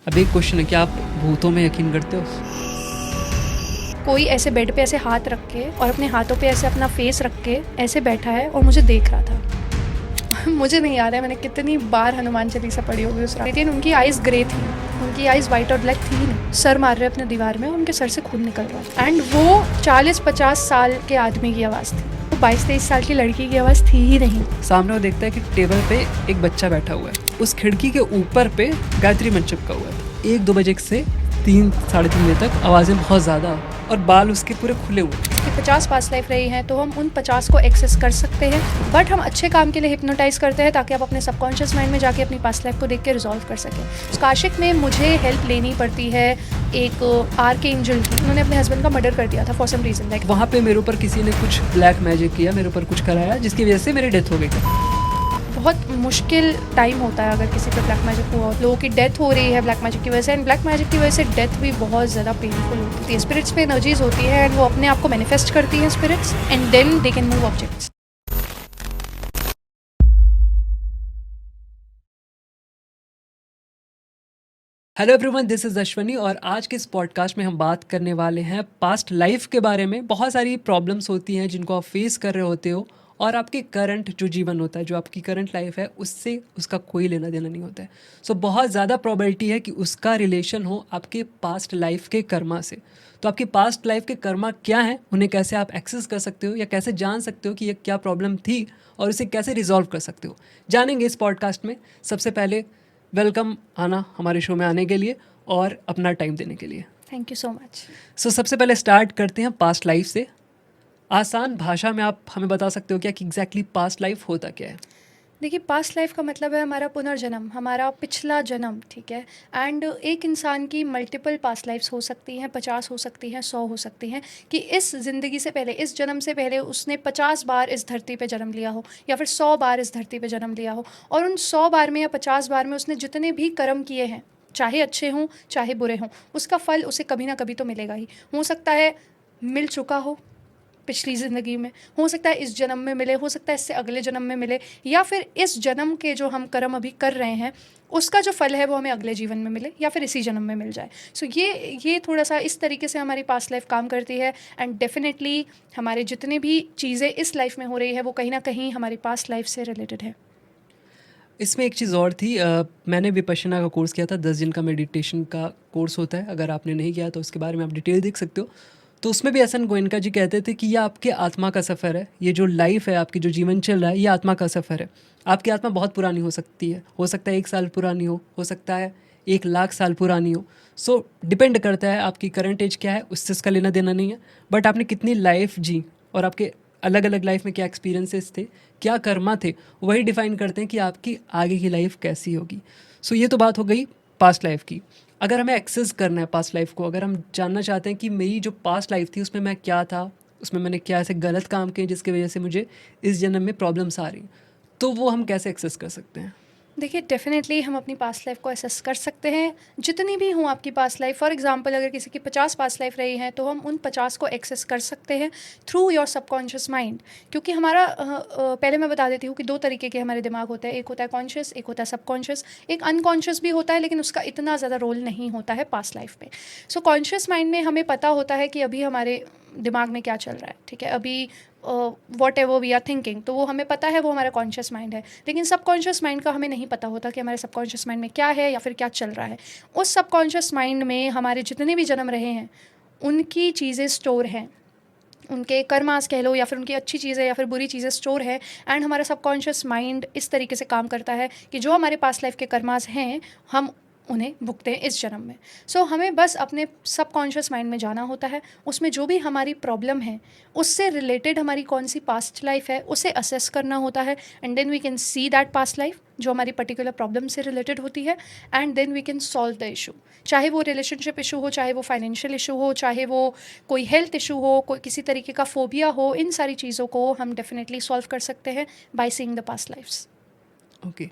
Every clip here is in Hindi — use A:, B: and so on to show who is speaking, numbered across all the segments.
A: अब एक क्वेश्चन है, क्या आप भूतों में यकीन करते हो?
B: कोई ऐसे बेड पे ऐसे हाथ रख के और अपने हाथों पे ऐसे अपना फेस रख के ऐसे बैठा है और मुझे देख रहा था। मुझे नहीं याद है मैंने कितनी बार हनुमान चालीसा पढ़ी होगी उस रात, लेकिन उनकी आइज़ ग्रे थी, उनकी आइज़ वाइट और ब्लैक थी ही नहीं। सर मार रहे अपने दीवार में और उनके सर से खून निकल रहा था। एंड वो 40-50 साल के आदमी की आवाज़ थी, वो 22-23 साल की लड़की की आवाज़ थी ही नहीं।
A: सामने वो देखता है कि टेबल पे एक बच्चा बैठा हुआ है, उस खिड़की के ऊपर पे गायत्री मंत्र चिपका हुआ है। 1-2 बजे से 3-3:30 बजे तक आवाज़ें बहुत ज़्यादा और बाल उसके पूरे खुले हुए।
B: कि 50 पास्ट लाइफ रही हैं तो हम उन 50 को एक्सेस कर सकते हैं, बट हम अच्छे काम के लिए हिप्नोटाइज करते हैं ताकि आप अपने सबकॉन्शियस माइंड में जाके अपनी पास्ट लाइफ को देख के रिजॉल्व कर सकें। स्काशिक में मुझे हेल्प लेनी पड़ती है एक आर्क एंजल की। उन्होंने अपने हस्बैंड का मर्डर कर दिया था फॉर सम रीजन, लाइक
A: वहाँ पे मेरे ऊपर किसी ने कुछ ब्लैक मैजिक किया, मेरे ऊपर कुछ कराया, जिसकी वजह से मेरी डेथ हो गई।
B: बहुत मुश्किल टाइम होता है अगर किसी पे ब्लैक मैजिक हुआ। लोगों की डेथ हो रही है ब्लैक मैजिक की वजह से, एंड ब्लैक मैजिक की वजह से डेथ भी बहुत ज़्यादा पेनफुल होती है। स्पिरिट्स पे एनर्जीज होती है एंड वो अपने आप को मैनिफेस्ट करती हैं spirits, and then they can move objects.
A: Hello everyone, this is Ashwani और आज के इस पॉडकास्ट में हम बात करने वाले हैं पास्ट लाइफ के बारे में। बहुत सारी प्रॉब्लम्स होती हैं जिनको आप फेस कर रहे होते हो और आपके करंट जो जीवन होता है, जो आपकी करंट लाइफ है, उससे उसका कोई लेना देना नहीं होता है। सो बहुत ज़्यादा प्रॉबिलिटी है कि उसका रिलेशन हो आपके पास्ट लाइफ के कर्मा से। तो आपकी पास्ट लाइफ के कर्मा क्या हैं, उन्हें कैसे आप एक्सेस कर सकते हो या कैसे जान सकते हो कि ये क्या प्रॉब्लम थी और उसे कैसे रिजॉल्व कर सकते हो, जानेंगे इस पॉडकास्ट में। सबसे पहले वेलकम आना हमारे शो में आने के लिए और अपना टाइम देने के लिए।
B: Thank you so much.
A: So सबसे पहले स्टार्ट करते हैं पास्ट लाइफ से। आसान भाषा में आप हमें बता सकते हो क्या कि एग्जैक्टली पास्ट लाइफ होता क्या है?
B: देखिए, पास्ट लाइफ का मतलब है हमारा पुनर्जन्म, हमारा पिछला जन्म, ठीक है। एंड एक इंसान की मल्टीपल पास्ट लाइफ्स हो सकती हैं, 50 हो सकती हैं, 100 हो सकती हैं, कि इस ज़िंदगी से पहले, इस जन्म से पहले उसने 50 बार इस धरती पे जन्म लिया हो या फिर 100 बार इस धरती पे जन्म लिया हो। और उन 100 बार में या 50 बार में उसने जितने भी कर्म किए हैं, चाहे अच्छे हों चाहे बुरे हों, उसका फल उसे कभी ना कभी तो मिलेगा ही। हो सकता है मिल चुका हो पिछली ज़िंदगी में, हो सकता है इस जन्म में मिले, हो सकता है इससे अगले जन्म में मिले, या फिर इस जन्म के जो हम कर्म अभी कर रहे हैं उसका जो फल है वो हमें अगले जीवन में मिले या फिर इसी जन्म में मिल जाए। सो ये थोड़ा सा इस तरीके से हमारी पास्ट लाइफ काम करती है। एंड डेफिनेटली हमारे जितने भी चीज़ें इस लाइफ में हो रही है वो कहीं ना कहीं हमारी पास्ट लाइफ से रिलेटेड है।
A: इसमें एक चीज़ और थी, मैंने विपश्यना का कोर्स किया था, 10 दिन का मेडिटेशन का कोर्स होता है। अगर आपने नहीं किया तो उसके बारे में आप डिटेल देख सकते हो। तो उसमें भी एहसन गोयनका जी कहते थे कि ये आपके आत्मा का सफ़र है, ये जो लाइफ है आपकी, जो जीवन चल रहा है, ये आत्मा का सफ़र है। आपकी आत्मा बहुत पुरानी हो सकती है, हो सकता है 1 साल पुरानी हो सकता है 1 लाख साल पुरानी हो। सो डिपेंड करता है आपकी करंट एज क्या है, उससे इसका लेना देना नहीं है। बट आपने कितनी लाइफ जी और आपके अलग अलग लाइफ में क्या एक्सपीरियंसेस थे, क्या कर्मा थे, वही डिफ़ाइन करते हैं कि आपकी आगे की लाइफ कैसी होगी। सो ये तो बात हो गई पास्ट लाइफ की। अगर हमें एक्सेस करना है पास्ट लाइफ को, अगर हम जानना चाहते हैं कि मेरी जो पास्ट लाइफ थी उसमें मैं क्या था, उसमें मैंने क्या ऐसे गलत काम किए जिसकी वजह से मुझे इस जन्म में प्रॉब्लम्स आ रही, तो वो हम कैसे एक्सेस कर सकते हैं?
B: देखिए, डेफिनेटली हम अपनी पास्ट लाइफ को असेस कर सकते हैं, जितनी भी हों आपकी पास्ट लाइफ। फॉर एग्जांपल अगर किसी की 50 पास्ट लाइफ रही हैं तो हम उन 50 को एक्सेस कर सकते हैं थ्रू योर सबकॉन्शियस माइंड। क्योंकि हमारा पहले मैं बता देती हूँ कि 2 तरीके के हमारे दिमाग होते हैं, एक होता है कॉन्शियस, एक होता है सबकॉन्शियस। एक अनकॉन्शियस भी होता है लेकिन उसका इतना ज़्यादा रोल नहीं होता है पास्ट लाइफ में। सो कॉन्शियस माइंड में हमें पता होता है कि अभी हमारे दिमाग में क्या चल रहा है, ठीक है। अभी whatever we are thinking, तो वो हमें पता है, वो हमारा कॉन्शियस माइंड है। लेकिन सबकॉन्शियस माइंड का हमें नहीं पता होता कि हमारे सबकॉन्शियस माइंड में क्या है या फिर क्या चल रहा है। उस सबकॉन्शियस माइंड में हमारे जितने भी जन्म रहे हैं उनकी चीज़ें स्टोर हैं, उनके कर्मास कह लो या फिर उनकी अच्छी चीज़ें या फिर बुरी चीज़ें स्टोर है। एंड हमारा सबकॉन्शियस माइंड इस तरीके से काम करता है कि जो हमारे पास्ट लाइफ के कर्मास हैं हम उन्हें भुगते हैं इस जन्म में। सो हमें बस अपने सबकॉन्शियस माइंड में जाना होता है, उसमें जो भी हमारी प्रॉब्लम है उससे रिलेटेड हमारी कौन सी पास्ट लाइफ है उसे असेस करना होता है। And then we can see that past life जो हमारी पर्टिकुलर प्रॉब्लम से रिलेटेड होती है, and then we can solve the issue. चाहे वो रिलेशनशिप इशू हो, चाहे वो फाइनेंशियल इशू हो, चाहे वो कोई हेल्थ इशू हो, कोई किसी तरीके का फोबिया हो, इन सारी चीज़ों को हम डेफिनेटली सॉल्व कर सकते हैं by seeing the past lifes.
A: Okay,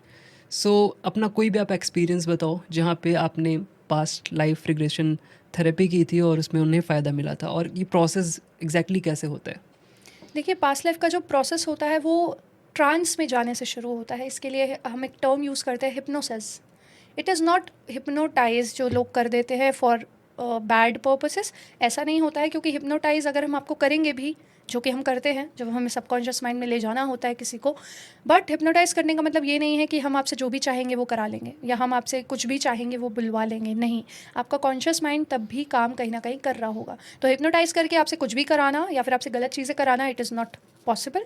A: so अपना कोई भी आप एक्सपीरियंस बताओ जहाँ पे आपने पास्ट लाइफ रिग्रेशन थेरेपी की थी और उसमें उन्हें फ़ायदा मिला था, और ये प्रोसेस एग्जैक्टली कैसे होता है?
B: देखिए, पास्ट लाइफ का जो प्रोसेस होता है वो ट्रांस में जाने से शुरू होता है। इसके लिए हम एक टर्म यूज़ करते हैं, hypnosis. It is not hypnotize जो लोग कर देते हैं फॉर बैड पर्पसेस, ऐसा नहीं होता है। क्योंकि हिप्नोटाइज अगर हम आपको करेंगे भी, जो कि हम करते हैं जब हमें सबकॉन्शियस माइंड में ले जाना होता है किसी को, बट हिप्नोटाइज करने का मतलब ये नहीं है कि हम आपसे जो भी चाहेंगे वो करा लेंगे, या हम आपसे कुछ भी चाहेंगे वो बुलवा लेंगे, नहीं। आपका कॉन्शियस माइंड तब भी काम कहीं ना कहीं कर रहा होगा। तो हिप्नोटाइज करके आपसे कुछ भी कराना या फिर आपसे गलत चीज़ें कराना, it is not possible.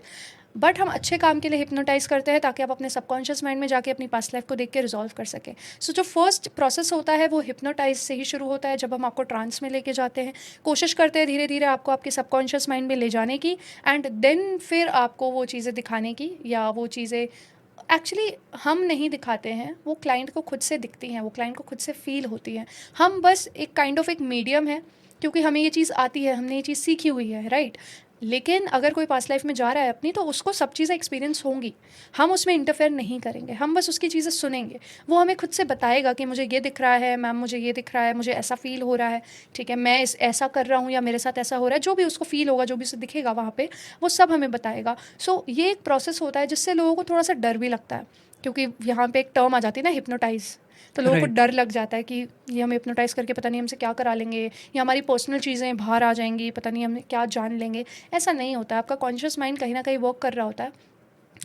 B: But हम अच्छे काम के लिए हिप्नोटाइज करते हैं ताकि आप अपने सबकॉन्शियस माइंड में जाके अपनी पास्ट लाइफ को देख के रिजॉल्व कर सकें। सो जो फर्स्ट प्रोसेस होता है वो हिप्नोटाइज से ही शुरू होता है, जब हम आपको ट्रांस में लेके जाते हैं, कोशिश करते हैं धीरे धीरे आपको आपके सबकॉन्शियस माइंड में ले जाने की, एंड देन फिर आपको वो चीज़ें दिखाने की, या वो चीज़ें एक्चुअली हम नहीं दिखाते हैं, वो क्लाइंट को खुद से दिखती हैं, वो क्लाइंट को खुद से फील होती हैं। हम बस एक काइंड ऑफ एक मीडियम है, क्योंकि हमें ये चीज़ आती है, हमने ये चीज़ सीखी हुई है, राइट। लेकिन अगर कोई पास्ट लाइफ में जा रहा है अपनी, तो उसको सब चीज़ें एक्सपीरियंस होंगी, हम उसमें इंटरफेयर नहीं करेंगे, हम बस उसकी चीज़ें सुनेंगे। वो हमें खुद से बताएगा कि मुझे ये दिख रहा है मैम, मुझे ये दिख रहा है, मुझे ऐसा फील हो रहा है, ठीक है, मैं ऐसा कर रहा हूँ या मेरे साथ ऐसा हो रहा है, जो भी उसको फील होगा, जो भी उसे दिखेगा वहाँ पे, वो सब हमें बताएगा। सो ये एक प्रोसेस होता है जिससे लोगों को थोड़ा सा डर भी लगता है, क्योंकि यहाँ पे एक टर्म आ जाती है ना, हिप्नोटाइज। तो लोगों को
A: राइट।
B: डर लग जाता है कि ये हमें हिप्नोटाइज करके पता नहीं हमसे क्या करा लेंगे, या हमारी पर्सनल चीज़ें बाहर आ जाएंगी, पता नहीं हम क्या जान लेंगे। ऐसा नहीं होता है, आपका कॉन्शियस माइंड कहीं ना कहीं वर्क कर रहा होता है।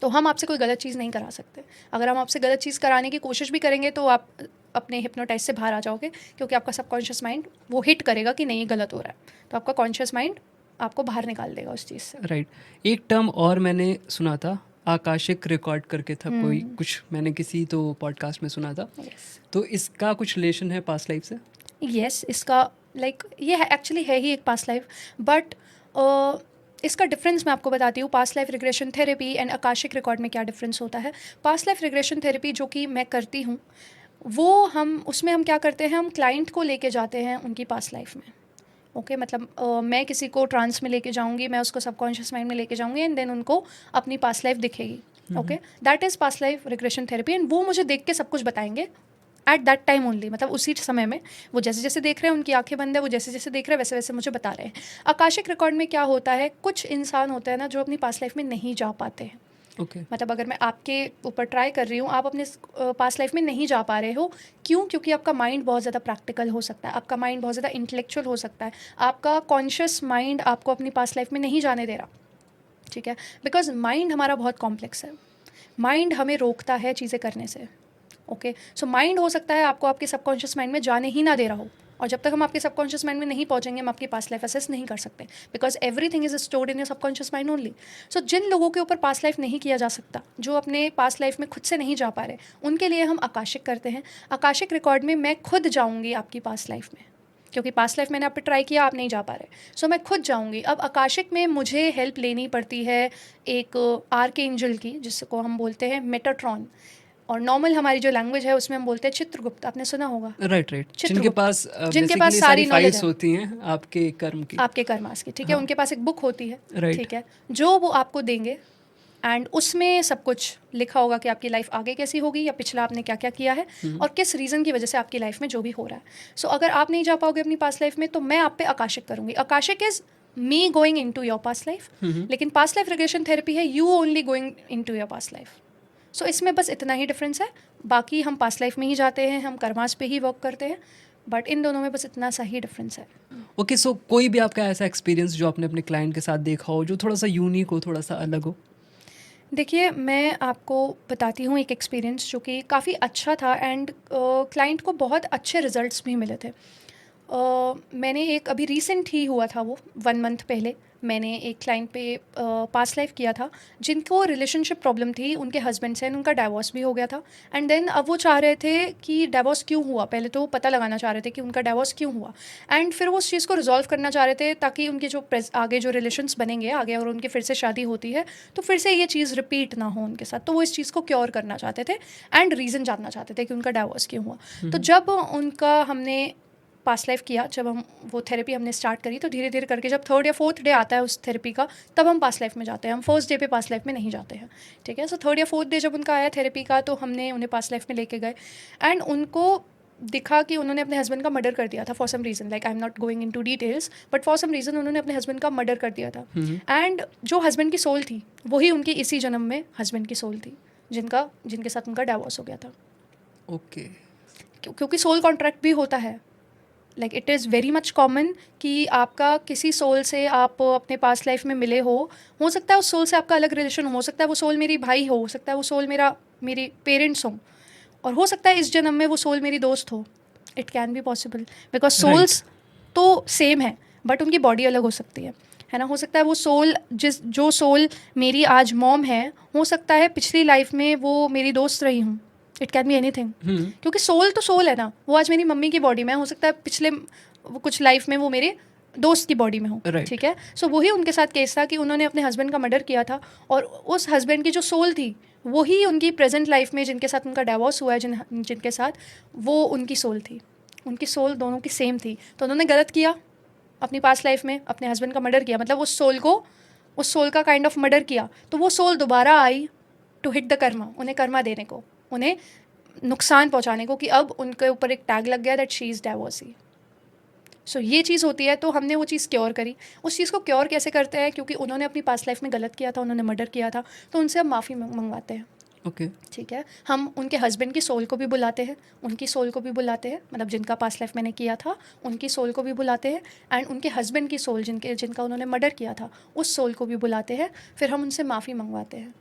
B: तो हम आपसे कोई गलत चीज़ नहीं करा सकते। अगर हम आपसे गलत चीज़ कराने की कोशिश भी करेंगे तो आप अपने हिप्नोटाइज से बाहर आ जाओगे, क्योंकि आपका सबकॉन्शियस माइंड वो हिट करेगा कि नहीं, ये गलत हो रहा है, तो आपका कॉन्शियस माइंड आपको बाहर निकाल देगा उस चीज़ से।
A: राइट। एक टर्म और मैंने सुना था, आकाशिक रिकॉर्ड करके था कोई, कुछ मैंने किसी तो पॉडकास्ट में सुना था।
B: यस
A: तो इसका कुछ रिलेशन है पास्ट लाइफ से?
B: यस, इसका लाइक ये है, एक्चुअली है ही एक पास्ट लाइफ, बट इसका डिफरेंस मैं आपको बताती हूँ। Past life regression therapy and Akashic record में क्या डिफरेंस होता है। पास्ट लाइफ रिग्रेशन थेरेपी जो कि मैं करती हूँ, वो हम उसमें हम क्या करते हैं, हम क्लाइंट को लेके जाते हैं उनकी पास्ट लाइफ में। ओके मतलब मैं किसी को ट्रांस में लेके जाऊंगी, मैं उसको सबकॉन्शियस माइंड में लेके जाऊंगी, एंड देन उनको अपनी पास्ट लाइफ दिखेगी। Okay, that is past life regression therapy, and वो मुझे देख के सब कुछ बताएंगे एट दैट टाइम ओनली, मतलब उसी समय में। वो जैसे जैसे देख रहे हैं, उनकी आंखें बंद है, वो जैसे जैसे देख रहे हैं वैसे वैसे मुझे बता रहे हैं। आकाशिक रिकॉर्ड में क्या होता है, कुछ इंसान होते हैं ना जो अपनी पास्ट लाइफ में नहीं जा पाते हैं।
A: ओके।
B: मतलब अगर मैं आपके ऊपर ट्राई कर रही हूँ, आप अपने पास्ट लाइफ में नहीं जा पा रहे हो, क्यों? क्योंकि आपका माइंड बहुत ज़्यादा प्रैक्टिकल हो सकता है, आपका माइंड बहुत ज़्यादा इंटेलेक्चुअल हो सकता है, आपका कॉन्शियस माइंड आपको अपनी पास्ट लाइफ में नहीं जाने दे रहा, ठीक है। बिकॉज माइंड हमारा बहुत कॉम्प्लेक्स है, माइंड हमें रोकता है चीज़ें करने से। ओके, सो माइंड हो सकता है आपको आपके सबकॉन्शियस माइंड में जाने ही ना दे रहा हो, और जब तक हम आपके सबकॉन्शियस माइंड में नहीं पहुंचेंगे, हम आपकी पास्ट लाइफ असेस नहीं कर सकते, because everything is stored in your subconscious mind only. So जिन लोगों के ऊपर पास्ट लाइफ नहीं किया जा सकता, जो अपने पास्ट लाइफ में खुद से नहीं जा पा रहे, उनके लिए हम आकाशिक करते हैं। आकाशिक रिकॉर्ड में मैं खुद जाऊँगी आपकी पास्ट लाइफ में, क्योंकि पास्ट लाइफ मैंने आप पे ट्राई किया, आप नहीं जा पा रहे, सो मैं खुद जाऊंगी। अब आकाशिक में मुझे हेल्प लेनी पड़ती है एक आर्क एंजल की, जिसको हम बोलते हैं मेटाट्रॉन, और नॉर्मल हमारी जो लैंग्वेज है उसमें हम बोलते हैं चित्रगुप्त, आपने सुना होगा।
A: Right right. जिनके
B: चित्रगुप्त,
A: पास
B: जिनके पास
A: बेसिकली
B: सारी
A: सारी
B: नॉलेज
A: फाइल्स
B: है
A: होती हैं आपके कर्म की।
B: आपके कर्मास की, ठीक है।
A: हाँ।
B: उनके पास एक बुक होती है,
A: राइट।
B: ठीक है, जो वो आपको देंगे, एंड उसमें सब कुछ लिखा होगा कि आपकी लाइफ आगे कैसी होगी, या पिछला आपने क्या क्या किया है, और किस रीज़न की वजह से आपकी लाइफ में जो भी हो रहा है। सो अगर आप नहीं जा पाओगे अपनी पास्ट लाइफ में, तो मैं आप पे आकाशिक करूँगी। Akashic is me going into your past life, लेकिन पास्ट लाइफ रिग्रेशन थेरेपी है you only going into your past life. So इसमें बस इतना ही डिफरेंस है, बाकी हम पास्ट लाइफ में ही जाते हैं, हम कर्मास पे ही वर्क करते हैं, बट इन दोनों में बस इतना सा ही डिफरेंस है।
A: ओके, सो कोई भी आपका ऐसा एक्सपीरियंस जो आपने अपने क्लाइंट के साथ देखा हो, जो थोड़ा सा यूनिक हो, थोड़ा सा अलग हो?
B: देखिए, मैं आपको बताती हूँ एक एक्सपीरियंस जो कि काफ़ी अच्छा था, एंड क्लाइंट को बहुत अच्छे रिजल्ट्स भी मिले थे। मैंने एक अभी रिसेंट ही हुआ था, वो 1 मंथ पहले मैंने एक क्लाइंट पे पास्ट लाइफ किया था, जिनको रिलेशनशिप प्रॉब्लम थी उनके हस्बैंड से, उनका डाइवोर्स भी हो गया था, एंड देन अब वो चाह रहे थे कि डाइवोर्स क्यों हुआ, पहले तो वो पता लगाना चाह रहे थे कि उनका डाइवोर्स क्यों हुआ, एंड फिर वो उस चीज़ को रिजॉल्व करना चाह रहे थे, ताकि उनके जो आगे जो रिलेशंस बनेंगे आगे, और उनके फिर से शादी होती है तो फिर से ये चीज़ रिपीट ना हो उनके साथ, तो वो इस चीज़ को क्योर करना चाहते थे, एंड रीज़न जानना चाहते थे कि उनका डाइवोर्स क्यों हुआ। तो जब उनका हमने पास्ट लाइफ किया, जब हम वो थेरेपी हमने स्टार्ट करी, तो धीरे धीरे करके जब 3rd या 4th डे आता है उस थेरेपी का, तब हम पास्ट लाइफ में जाते हैं। हम फर्स्ट डे पे पास्ट लाइफ में नहीं जाते हैं, ठीक है। सो 3rd या 4th डे जब उनका आया थेरेपी का, तो हमने उन्हें पास्ट लाइफ में लेके गए, एंड उनको दिखा कि उन्होंने अपने हस्बैंड का मर्डर कर दिया था for some reason, like I am not going into details, but for some reason उन्होंने अपने हस्बैंड का मर्डर कर दिया था, एंड जो हस्बैंड की सोल थी वही उनकी इसी जन्म में हस्बैंड की सोल थी, जिनके साथ उनका डाइवोर्स हो गया था।
A: ओके।
B: क्योंकि सोल कॉन्ट्रैक्ट भी होता है, like it is very much common कि आपका किसी सोल से आप अपने पास्ट लाइफ में मिले हो सकता है उस सोल से आपका अलग रिलेशन हो सकता है वो सोल मेरी भाई हो सकता है वो सोल मेरे पेरेंट्स हों, और हो सकता है इस जन्म में वो सोल मेरी दोस्त हो. It can be possible because
A: right.
B: Souls तो सेम है बट उनकी बॉडी अलग हो सकती है ना. हो सकता है वो सोल जो सोल मेरी आज मॉम है, हो सकता है पिछली लाइफ में वो मेरी दोस्त रही हूँ. इट कैन बी एनीथिंग, क्योंकि सोल तो सोल है ना. वो आज मेरी मम्मी की बॉडी में है, हो सकता है पिछले वो कुछ लाइफ में वो मेरे दोस्त की बॉडी में हो.
A: राइट।
B: ठीक है. सो वही उनके साथ केस था कि उन्होंने अपने हस्बैंड का मर्डर किया था, और उस हस्बैंड की जो सोल थी वही उनकी प्रेजेंट लाइफ में जिनके साथ उनका डाइवोर्स हुआ है, जिनके साथ वो उनकी सोल थी. उनकी सोल दोनों की सेम थी. तो उन्होंने गलत किया अपनी पास्ट लाइफ में, अपने हस्बैंड का मर्डर किया, मतलब उस सोल का काइंड ऑफ मर्डर किया. तो वो सोल दोबारा आई टू हिट द कर्मा, उन्हें कर्मा देने को, उन्हें नुकसान पहुंचाने को, कि अब उनके ऊपर एक टैग लग गया दैट शी इज़ डाइवोर्सी. सो ये चीज़ होती है. तो हमने वो चीज़ क्योर करी. उस चीज़ को क्योर कैसे करते हैं, क्योंकि उन्होंने अपनी पास्ट लाइफ में गलत किया था, उन्होंने मर्डर किया था, तो उनसे हम माफ़ी मंगवाते हैं.
A: ओके।
B: ठीक है. हम उनके हस्बैंड की सोल को भी बुलाते हैं, उनकी सोल को भी बुलाते हैं, मतलब जिनका पास्ट लाइफ मैंने किया था उनकी सोल को भी बुलाते हैं, एंड उनके हस्बैंड की सोल जिनका उन्होंने मर्डर किया था उस सोल को भी बुलाते हैं. फिर हम उनसे माफ़ी मंगवाते हैं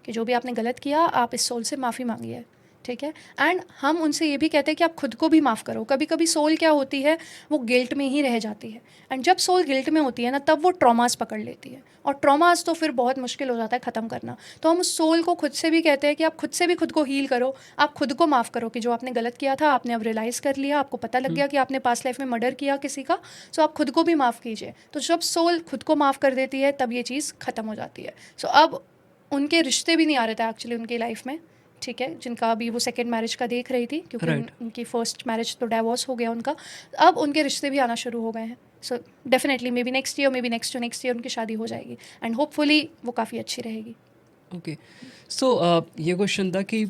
B: कि जो भी आपने गलत किया आप इस सोल से माफ़ी मांगिए. ठीक है. एंड हम उनसे ये भी कहते हैं कि आप खुद को भी माफ़ करो. कभी कभी सोल क्या होती है, वो गिल्ट में ही रह जाती है, एंड जब सोल गिल्ट में होती है ना, तब वो ट्रॉमास पकड़ लेती है, और ट्रॉमास तो फिर बहुत मुश्किल हो जाता है ख़त्म करना. तो हम उस सोल को खुद से भी कहते हैं कि आप खुद से भी खुद को हील करो, आप खुद को माफ़ करो कि जो आपने गलत किया था आपने अब रियलाइज़ कर लिया, आपको पता लग गया कि आपने पास्ट लाइफ में मर्डर किया किसी का. सो आप खुद को भी माफ़ कीजिए. तो जब सोल खुद को माफ़ कर देती है तब ये चीज़ ख़त्म हो जाती है. सो अब उनके रिश्ते भी नहीं आ रहे थे एक्चुअली उनकी लाइफ में. ठीक है. जिनका अभी वो सेकेंड मैरिज का देख रही थी, क्योंकि
A: राइट।
B: उनकी फर्स्ट मैरिज तो डाइवोर्स हो गया उनका. अब उनके रिश्ते भी आना शुरू हो गए हैं. So definitely maybe next year, maybe next to next year उनकी शादी हो जाएगी, एंड होपफुली वो काफ़ी अच्छी रहेगी.
A: ओके। सो ये क्वेश्चन था कि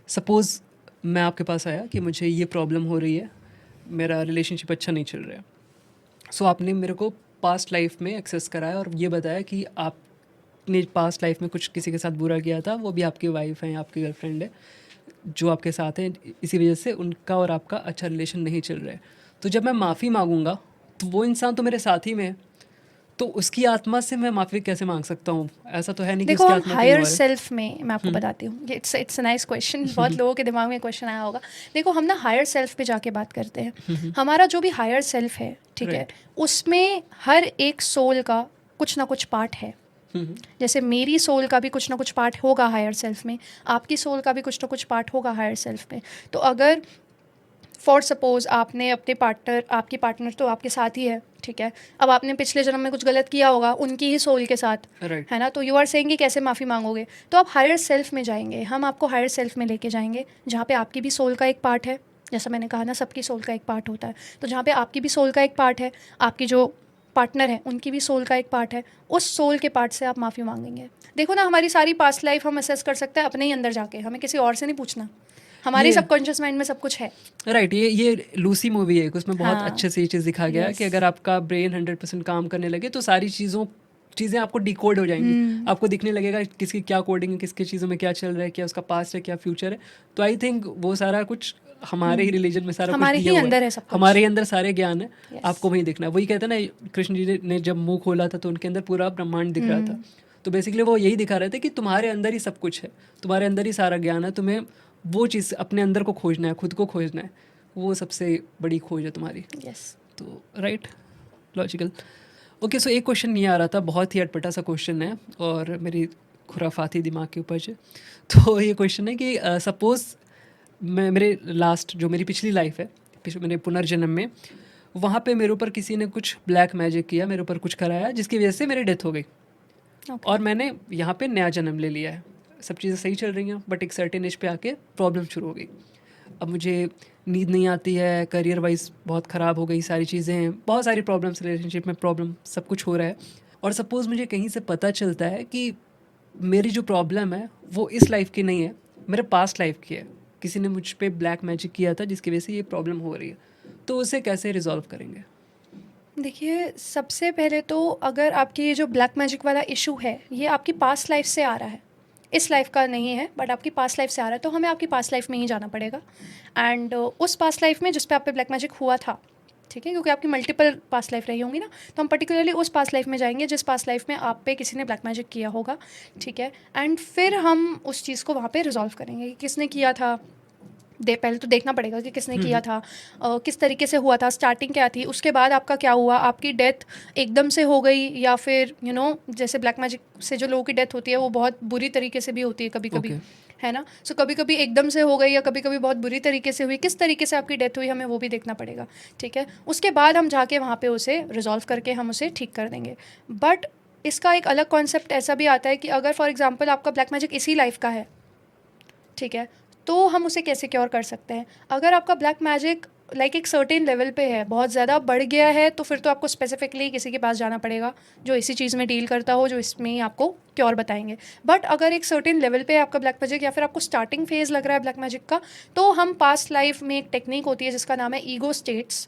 A: सपोज़ मैं आपके पास आया कि मुझे ये प्रॉब्लम हो रही है, मेरा रिलेशनशिप अच्छा नहीं चल रहा है. सो आपने मेरे को पास्ट लाइफ में एक्सेस कराया और ये बताया कि आपने पास्ट लाइफ में कुछ किसी के साथ बुरा किया था, वो भी आपकी वाइफ है या आपकी गर्लफ्रेंड है जो आपके साथ है, इसी वजह से उनका और आपका अच्छा रिलेशन नहीं चल रहा है. तो जब मैं माफ़ी मांगूंगा तो वो इंसान तो मेरे साथ ही में है, तो उसकी आत्मा से मैं माफ़ी कैसे मांग सकता हूँ? ऐसा तो है नहीं कि
B: देखो
A: उसकी
B: हम
A: आत्मा कहीं
B: हायर
A: और है.
B: सेल्फ में, मैं आपको बताती हूँ, इट्स अ नाइस क्वेश्चन. बहुत लोगों के दिमाग में क्वेश्चन आया होगा. देखो हम ना हायर सेल्फ पे जाके बात करते हैं. हमारा जो भी हायर सेल्फ है, ठीक है,
A: राइट.
B: उसमें हर एक सोल का कुछ ना कुछ पार्ट है. जैसे मेरी सोल का भी कुछ ना कुछ पार्ट होगा हायर सेल्फ में, आपकी सोल का भी कुछ ना कुछ पार्ट होगा हायर सेल्फ में. तो अगर फॉर सपोज आपने अपने आपकी पार्टनर तो आपके साथ ही है, ठीक है, अब आपने पिछले जन्म में कुछ गलत किया होगा उनकी ही सोल के साथ,
A: राइट.
B: है ना. तो यू आर सेइंग कि कैसे माफ़ी मांगोगे. तो आप हायर सेल्फ में जाएंगे, हम आपको हायर सेल्फ में लेके जाएंगे, जहाँ पे आपकी भी सोल का एक पार्ट है. जैसा मैंने कहा ना, सबकी सोल का एक पार्ट होता है. तो जहाँ पे आपकी भी सोल का एक पार्ट है, आपकी जो पार्टनर है उनकी भी सोल का एक पार्ट है, उस सोल के पार्ट से आप माफ़ी मांगेंगे. देखो ना, हमारी सारी पास्ट लाइफ हम असेस कर सकते हैं अपने ही अंदर जाके, हमें किसी और से नहीं पूछना. हमारी
A: ये
B: सबकॉन्शियस माइंड में सब कुछ है.
A: राइट. ये लूसी मूवी है, उसमें बहुत
B: हाँ.
A: अच्छे से ये चीज़ दिखा गया है कि
B: Yes.
A: अगर आपका ब्रेन 100% काम करने लगे तो सारी चीज़ें आपको डिकोड हो जाएंगी. आपको दिखने लगेगा किसकी क्या कोडिंग है, किसकी चीज़ों में क्या चल रहा है, क्या उसका पास्ट है, क्या फ्यूचर है. तो आई थिंक वो सारा कुछ हमारे ही रिलीजन में सारा कुछ
B: हमारे
A: दिया
B: ही
A: हुआ
B: अंदर
A: है.
B: है सब कुछ.
A: हमारे ही अंदर सारे ज्ञान है.
B: Yes.
A: आपको वही दिखना है. वही कहते हैं ना, कृष्ण जी ने जब मुंह खोला था तो उनके अंदर पूरा ब्रह्मांड दिख रहा था. तो बेसिकली वो यही दिखा रहे थे कि तुम्हारे अंदर ही सब कुछ है, तुम्हारे अंदर ही सारा ज्ञान है. तुम्हें वो चीज़ अपने अंदर को खोजना है, खुद को खोजना है. वो सबसे बड़ी खोज है तुम्हारी.
B: Yes.
A: तो राइट, लॉजिकल. ओके. सो एक क्वेश्चन ये आ रहा था, बहुत ही अटपटा सा क्वेश्चन है और मेरी खुराफाती दिमाग के ऊपर से. तो ये क्वेश्चन है कि सपोज़ मेरे लास्ट जो मेरी पिछली लाइफ है, मेरे पुनर्जन्म में, वहाँ पे मेरे ऊपर किसी ने कुछ ब्लैक मैजिक किया, मेरे ऊपर कुछ कराया जिसकी वजह से मेरी डेथ हो गई.
B: Okay.
A: और मैंने यहाँ पे नया जन्म ले लिया है. सब चीज़ें सही चल रही हैं, बट एक सर्टेन एज पे आके प्रॉब्लम शुरू हो गई. अब मुझे नींद नहीं आती है, करियर वाइज बहुत ख़राब हो गई, सारी चीज़ें, बहुत सारी प्रॉब्लम्स, रिलेशनशिप में प्रॉब्लम, सब कुछ हो रहा है. और सपोज़ मुझे कहीं से पता चलता है कि मेरी जो प्रॉब्लम है वो इस लाइफ की नहीं है, मेरे पास्ट लाइफ की है. किसी ने मुझ पे ब्लैक मैजिक किया था जिसकी वजह से ये प्रॉब्लम हो रही है. तो उसे कैसे रिजॉल्व करेंगे?
B: देखिए, सबसे पहले तो अगर आपकी ये जो ब्लैक मैजिक वाला इशू है ये आपकी पास्ट लाइफ से आ रहा है, इस लाइफ का नहीं है बट आपकी पास्ट लाइफ से आ रहा है, तो हमें आपकी पास्ट लाइफ में ही जाना पड़ेगा। एंड उस पास्ट लाइफ में जिस पे आप पे ब्लैक मैजिक हुआ था, ठीक है, क्योंकि आपकी मल्टीपल पास्ट लाइफ रही होंगी ना, तो हम पर्टिकुलरली उस पास्ट लाइफ में जाएंगे जिस पास्ट लाइफ में आप पे किसी ने ब्लैक मैजिक किया होगा, ठीक है। एंड फिर हम उस चीज़ को वहाँ पे रिजॉल्व करेंगे कि किसने किया था। पहले तो देखना पड़ेगा कि किसने किया था, किस तरीके से हुआ था, स्टार्टिंग क्या थी, उसके बाद आपका क्या हुआ, आपकी डेथ एकदम से हो गई या फिर जैसे ब्लैक मैजिक से जो लोगों की डेथ होती है वो बहुत बुरी तरीके से भी होती है कभी कभी,
A: ओके।
B: है ना। सो कभी कभी एकदम से हो गई या कभी कभी बहुत बुरी तरीके से हुई, किस तरीके से आपकी डेथ हुई हमें वो भी देखना पड़ेगा, ठीक है। उसके बाद हम जाके वहाँ पे उसे रिजॉल्व करके हम उसे ठीक कर देंगे। बट इसका एक अलग कॉन्सेप्ट ऐसा भी आता है कि अगर फॉर एग्जांपल आपका ब्लैक मैजिक इसी लाइफ का है, ठीक है, तो हम उसे कैसे क्योर कर सकते हैं। अगर आपका ब्लैक मैजिक लाइक एक सर्टेन लेवल पे है, बहुत ज़्यादा बढ़ गया है, तो फिर तो आपको स्पेसिफिकली किसी के पास जाना पड़ेगा जो इसी चीज़ में डील करता हो, जो इसमें ही आपको क्योर बताएंगे। बट अगर एक सर्टेन लेवल पे है आपका ब्लैक मैजिक या फिर आपको स्टार्टिंग फेज लग रहा है ब्लैक मैजिक का, तो हम पास्ट लाइफ में एक टेक्निक होती है जिसका नाम है ईगो स्टेट्स,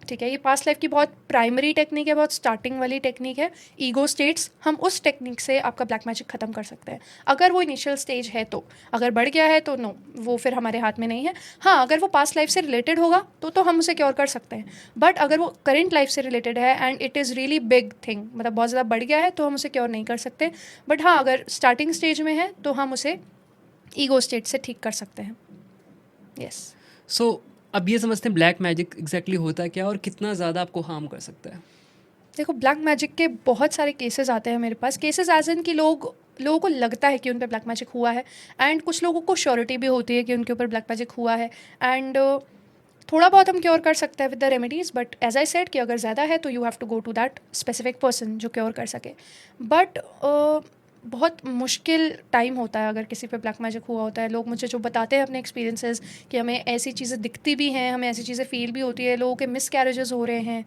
B: ठीक है। ये पास्ट लाइफ की बहुत प्राइमरी टेक्निक है, बहुत स्टार्टिंग वाली टेक्निक है, ईगो स्टेट्स। हम उस टेक्निक से आपका ब्लैक मैजिक ख़त्म कर सकते हैं अगर वो इनिशियल स्टेज है तो। अगर बढ़ गया है तो नो, वो फिर हमारे हाथ में नहीं है। हाँ, अगर वो पास्ट लाइफ से रिलेटेड होगा तो हम उसे क्योर कर सकते हैं। बट अगर वो करेंट लाइफ से रिलेटेड है and it is really big thing, मतलब बहुत ज़्यादा बढ़ गया है, तो हम उसे क्योर नहीं कर सकते। बट हाँ, अगर स्टार्टिंग स्टेज में है तो हम उसे ईगो स्टेट से ठीक कर सकते हैं। यस।
A: सो अब ये समझते हैं ब्लैक मैजिक एग्जैक्टली होता है क्या और कितना ज़्यादा आपको हार्म कर सकता है।
B: देखो, ब्लैक मैजिक के बहुत सारे केसेस आते हैं मेरे पास। केसेस एज इन कि लोगों को लगता है कि उन पे ब्लैक मैजिक हुआ है, एंड कुछ लोगों को श्योरिटी भी होती है कि उनके ऊपर ब्लैक मैजिक हुआ है। एंड थोड़ा बहुत हम क्योर कर सकते हैं with the remedies, but as I said कि अगर ज़्यादा है तो you have to go to that specific person जो क्योर कर सके। बट बहुत मुश्किल टाइम होता है अगर किसी पे ब्लैक मैजिक हुआ होता है। लोग मुझे जो बताते हैं अपने एक्सपीरियंसेस कि हमें ऐसी चीज़ें दिखती भी हैं, हमें ऐसी चीज़ें फील भी होती है, लोगों के मिस कैरेजेस हो रहे हैं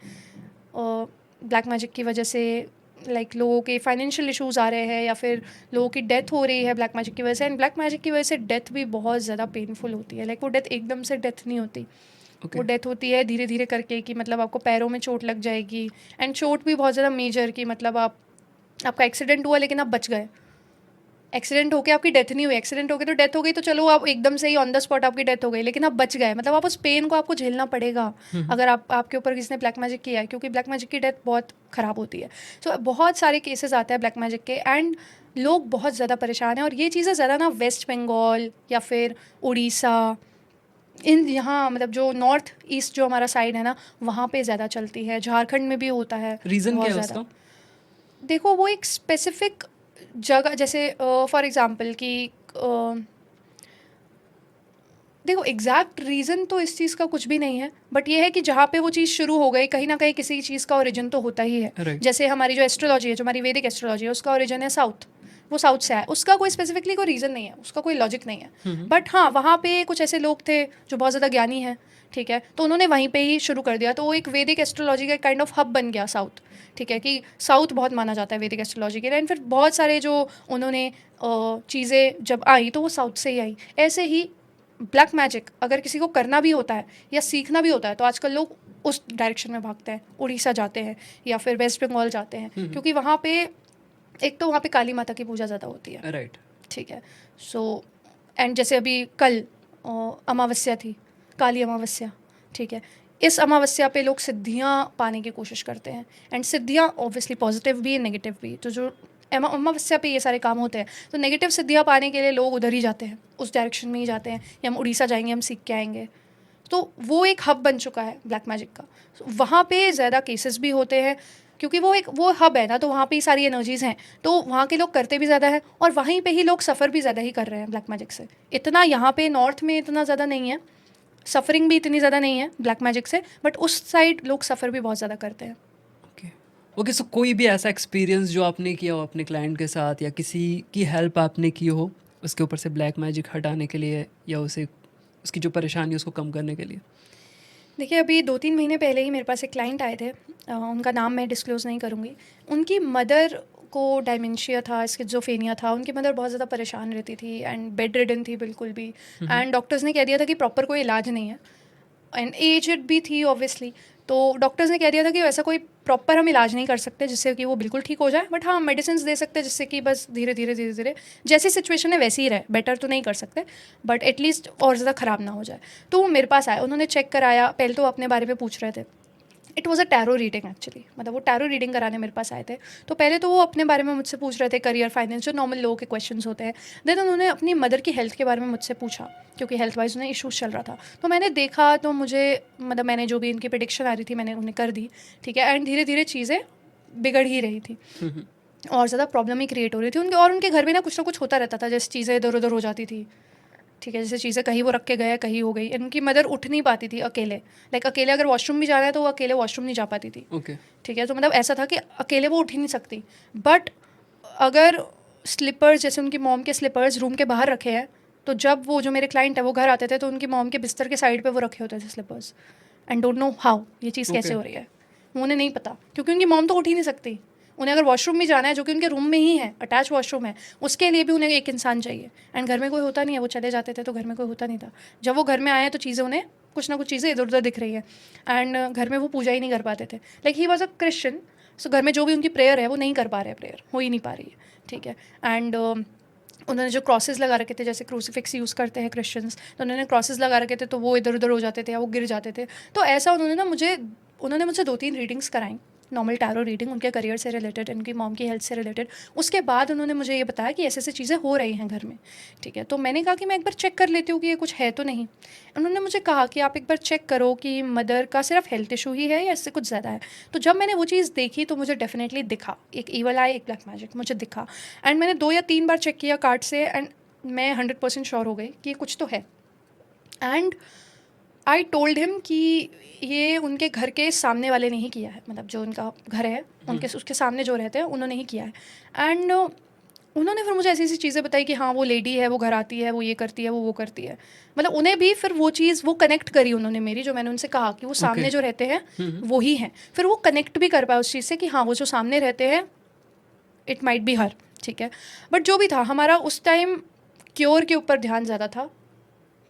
B: ब्लैक मैजिक की वजह से, लाइक लोगों के फाइनेंशियल इश्यूज़ आ रहे हैं या फिर लोगों की डेथ हो रही है ब्लैक मैजिक की वजह से। एंड ब्लैक मैजिक की वजह से डेथ भी बहुत ज़्यादा पेनफुल होती है। लाइक वो डेथ एकदम से डेथ नहीं होती,
A: ओके।
B: वो डेथ होती है धीरे धीरे करके, कि मतलब आपको पैरों में चोट लग जाएगी, एंड चोट भी बहुत ज़्यादा मेजर, कि मतलब आपका एक्सीडेंट हुआ लेकिन आप बच गए। एक्सीडेंट होके आपकी डेथ नहीं हुई, एक्सीडेंट होके तो डेथ हो गई तो चलो आप एकदम से ही ऑन द स्पॉट आपकी डेथ हो गई, लेकिन आप बच गए, मतलब आप उस पेन को आपको झेलना पड़ेगा अगर आपके ऊपर किसी ने ब्लैक मैजिक किया है, क्योंकि ब्लैक मैजिक की डेथ बहुत ख़राब होती है। सो बहुत सारे केसेस आते हैं ब्लैक मैजिक के, एंड लोग बहुत ज़्यादा परेशान हैं। और ये चीज़ें ज़्यादा ना वेस्ट बंगाल या फिर उड़ीसा, इन यहाँ मतलब जो नॉर्थ ईस्ट जो हमारा साइड है ना, वहाँ पे ज़्यादा चलती है। झारखंड में भी होता है
A: रीज़न
B: बहुत
A: क्या है
B: ज़्यादा।
A: उसका?
B: देखो, वो एक स्पेसिफिक जगह, जैसे फॉर एग्जांपल कि देखो एग्जैक्ट रीज़न तो इस चीज़ का कुछ भी नहीं है, बट ये है कि जहाँ पे वो चीज़ शुरू हो गई, कहीं ना कहीं किसी चीज़ का ओरिजिन तो होता ही है।
A: राइट।
B: जैसे हमारी जो एस्ट्रोलॉजी है, जो हमारी वैदिक एस्ट्रोलॉजी है, उसका ओरिजिन है साउथ, वो साउथ से आया। उसका कोई स्पेसिफिकली कोई रीज़न नहीं है, उसका कोई लॉजिक नहीं है। बट हाँ, वहाँ पे कुछ ऐसे लोग थे जो बहुत ज़्यादा ज्ञानी हैं, ठीक है, तो उन्होंने वहीं पे ही शुरू कर दिया, तो वो एक वैदिक एस्ट्रोलॉजी का काइंड ऑफ हब बन गया साउथ, ठीक है, कि साउथ बहुत माना जाता है वैदिक एस्ट्रोलॉजी के लिए। एंड फिर बहुत सारे जो उन्होंने चीज़ें जब आई तो वो साउथ से ही आई। ऐसे ही ब्लैक मैजिक अगर किसी को करना भी होता है या सीखना भी होता है, तो आजकल लोग उस डायरेक्शन में भागते हैं, उड़ीसा जाते हैं या फिर वेस्ट बंगाल जाते हैं, क्योंकि वहाँ पे एक तो वहाँ पे काली माता की पूजा ज़्यादा होती है,
A: राइट।
B: ठीक है। सो एंड जैसे अभी कल अमावस्या थी, काली अमावस्या, ठीक है, इस अमावस्या पे लोग सिद्धियाँ पाने की कोशिश करते हैं। एंड सिद्धियाँ ऑब्वियसली पॉजिटिव भी नेगेटिव भी, तो जो अमावस्या पे ये सारे काम होते हैं, तो नेगेटिव सिद्धियाँ पाने के लिए लोग उधर ही जाते हैं, उस डायरेक्शन में ही जाते हैं, या हम उड़ीसा जाएंगे, हम सीख के आएंगे। तो वो एक हब बन चुका है ब्लैक मैजिक का। वहाँ पे ज़्यादा केसेस भी होते हैं, क्योंकि वो हब है ना, तो वहाँ पे ही सारी एनर्जीज़ हैं, तो वहाँ के लोग करते भी ज़्यादा है, और वहीं पे ही लोग सफ़र भी ज़्यादा ही कर रहे हैं ब्लैक मैजिक से। इतना यहाँ पे नॉर्थ में इतना ज़्यादा नहीं है, सफरिंग भी इतनी ज़्यादा नहीं है ब्लैक मैजिक से, बट उस साइड लोग सफ़र भी बहुत ज़्यादा करते हैं।
A: ओके। ओके, सो कोई भी ऐसा एक्सपीरियंस जो आपने किया हो अपने क्लाइंट के साथ या किसी की हेल्प आपने की हो उसके ऊपर से ब्लैक मैजिक हटाने के लिए या उसे उसकी जो परेशानी है उसको कम करने के लिए?
B: देखिए, अभी 2-3 महीने पहले ही मेरे पास एक क्लाइंट आए थे, उनका नाम मैं डिस्क्लोज़ नहीं करूँगी। उनकी मदर को डायमेंशिया था, स्किज़ोफ्रेनिया था, उनकी मदर बहुत ज़्यादा परेशान रहती थी एंड बेड रिडन थी बिल्कुल भी, एंड डॉक्टर्स ने कह दिया था कि प्रॉपर कोई इलाज नहीं है। एंड एजड भी थी ऑब्वियसली। तो डॉक्टर्स ने कह दिया था कि वैसा कोई प्रॉपर हम इलाज नहीं कर सकते जिससे कि वो बिल्कुल ठीक हो जाए, बट हाँ मेडिसिन दे सकते हैं जिससे कि बस धीरे धीरे जैसी सिचुएशन है वैसे ही रहे, बेटर तो नहीं कर सकते बट एटलीस्ट और ज़्यादा ख़राब ना हो जाए। तो वो मेरे पास आया, उन्होंने चेक कराया, पहले तो अपने बारे में पूछ रहे थे। It was a tarot reading actually, मतलब वो टैरो रीडिंग कराने मेरे पास आए थे। तो पहले तो वो अपने बारे में मुझसे पूछ रहे थे, करियर, फाइनेंस, जो नॉर्मल लोगों के क्वेश्चंस होते हैं। देन उन्होंने अपनी मदर की हेल्थ के बारे में मुझसे पूछा, क्योंकि हेल्थ वाइज उन्हें इशूज़ चल रहा था। तो मैंने देखा, तो मुझे मतलब मैंने जो भी इनकी प्रेडिक्शन आ रही थी मैंने उन्हें कर दी, ठीक है। एंड धीरे धीरे चीज़ें बिगड़ ही रही थी और ज़्यादा प्रॉब्लम ही क्रिएट हो रही थी उनके, और उनके घर में ना कुछ होता रहता था, जैसे चीज़ें इधर उधर हो जाती थी, ठीक है। जैसे चीज़ें कहीं वो रख के गए, कहीं हो गई। इनकी मदर उठ नहीं पाती थी अकेले, लाइक अकेले अगर वॉशरूम भी जाना है तो वो अकेले वॉशरूम नहीं जा पाती थी,
A: ओके।
B: ठीक है। तो मतलब ऐसा था कि अकेले वो उठ ही नहीं सकती। बट अगर स्लीपर्स, जैसे उनकी मॉम के स्लीपर्स रूम के बाहर रखे हैं, तो जब वो जो मेरे क्लाइंट है वो घर आते थे तो उनकी मॉम के बिस्तर के साइड पे वो रखे होते थे slippers. And don't know how ये चीज़ कैसे
A: ओके।
B: हो रही है, उन्हें नहीं पता, क्योंकि उनकी मॉम तो उठ ही नहीं सकती। उन्हें अगर वॉशरूम भी जाना है, जो कि उनके रूम में ही है, अटैच वॉशरूम है, उसके लिए भी उन्हें एक इंसान चाहिए। एंड घर में कोई होता नहीं है, वो चले जाते थे तो घर में कोई होता नहीं था। जब वो घर में आए तो चीज़ें उन्हें कुछ ना कुछ चीज़ें इधर उधर दिख रही है। एंड घर में वो पूजा ही नहीं कर पाते थे, like he was a Christian. So घर में जो भी उनकी प्रेयर है वो नहीं कर पा रहे हैं, प्रेयर हो ही नहीं पा रही है, ठीक है। एंड उन्होंने जो क्रॉसेस लगा रखे थे, जैसे क्रूसीफिक्स यूज़ करते हैं क्रिश्चियंस, तो उन्होंने क्रॉसेस लगा रखे थे तो वो इधर उधर हो जाते थे या वो गिर जाते थे। तो ऐसा उन्होंने मुझसे 2-3 रीडिंग्स कराई, नॉर्मल टैरो रीडिंग, उनके करियर से रिलेटेड, उनकी मॉम की हेल्थ से रिलेटेड। उसके बाद उन्होंने मुझे ये बताया कि ऐसे ऐसे चीज़ें हो रही हैं घर में, ठीक है। तो मैंने कहा कि मैं एक बार चेक कर लेती हूँ कि ये कुछ है तो नहीं। उन्होंने मुझे कहा कि आप एक बार चेक करो कि मदर का सिर्फ हेल्थ इशू ही है या इससे कुछ ज़्यादा है। तो जब मैंने वो चीज़ देखी तो मुझे डेफिनेटली दिखा, एक ईवल आई, एक ब्लैक मैजिक मुझे दिखा। एंड मैंने 2 या 3 बार चेक किया कार्ड से, एंड मैं 100% श्योर हो गई कि ये कुछ तो है। एंड आई टोल्ड हिम कि ये उनके घर के सामने वाले ने ही किया है, मतलब जो उनका घर है उनके उसके सामने जो रहते हैं उन्होंने ही किया है। एंड उन्होंने फिर मुझे ऐसी ऐसी चीज़ें बताई कि हाँ वो लेडी है, वो घर आती है, वो ये करती है, वो करती है। मतलब उन्हें भी फिर वो चीज़ वो कनेक्ट करी उन्होंने मेरी, जो मैंने उनसे कहा कि वो
A: ओके।
B: सामने जो रहते हैं वो ही हैं, फिर वो कनेक्ट भी कर पाए उस चीज़ से कि हाँ वो जो सामने रहते हैं इट माइट बी हर, ठीक है। बट जो भी था, हमारा उस टाइम क्योर के ऊपर ध्यान ज़्यादा था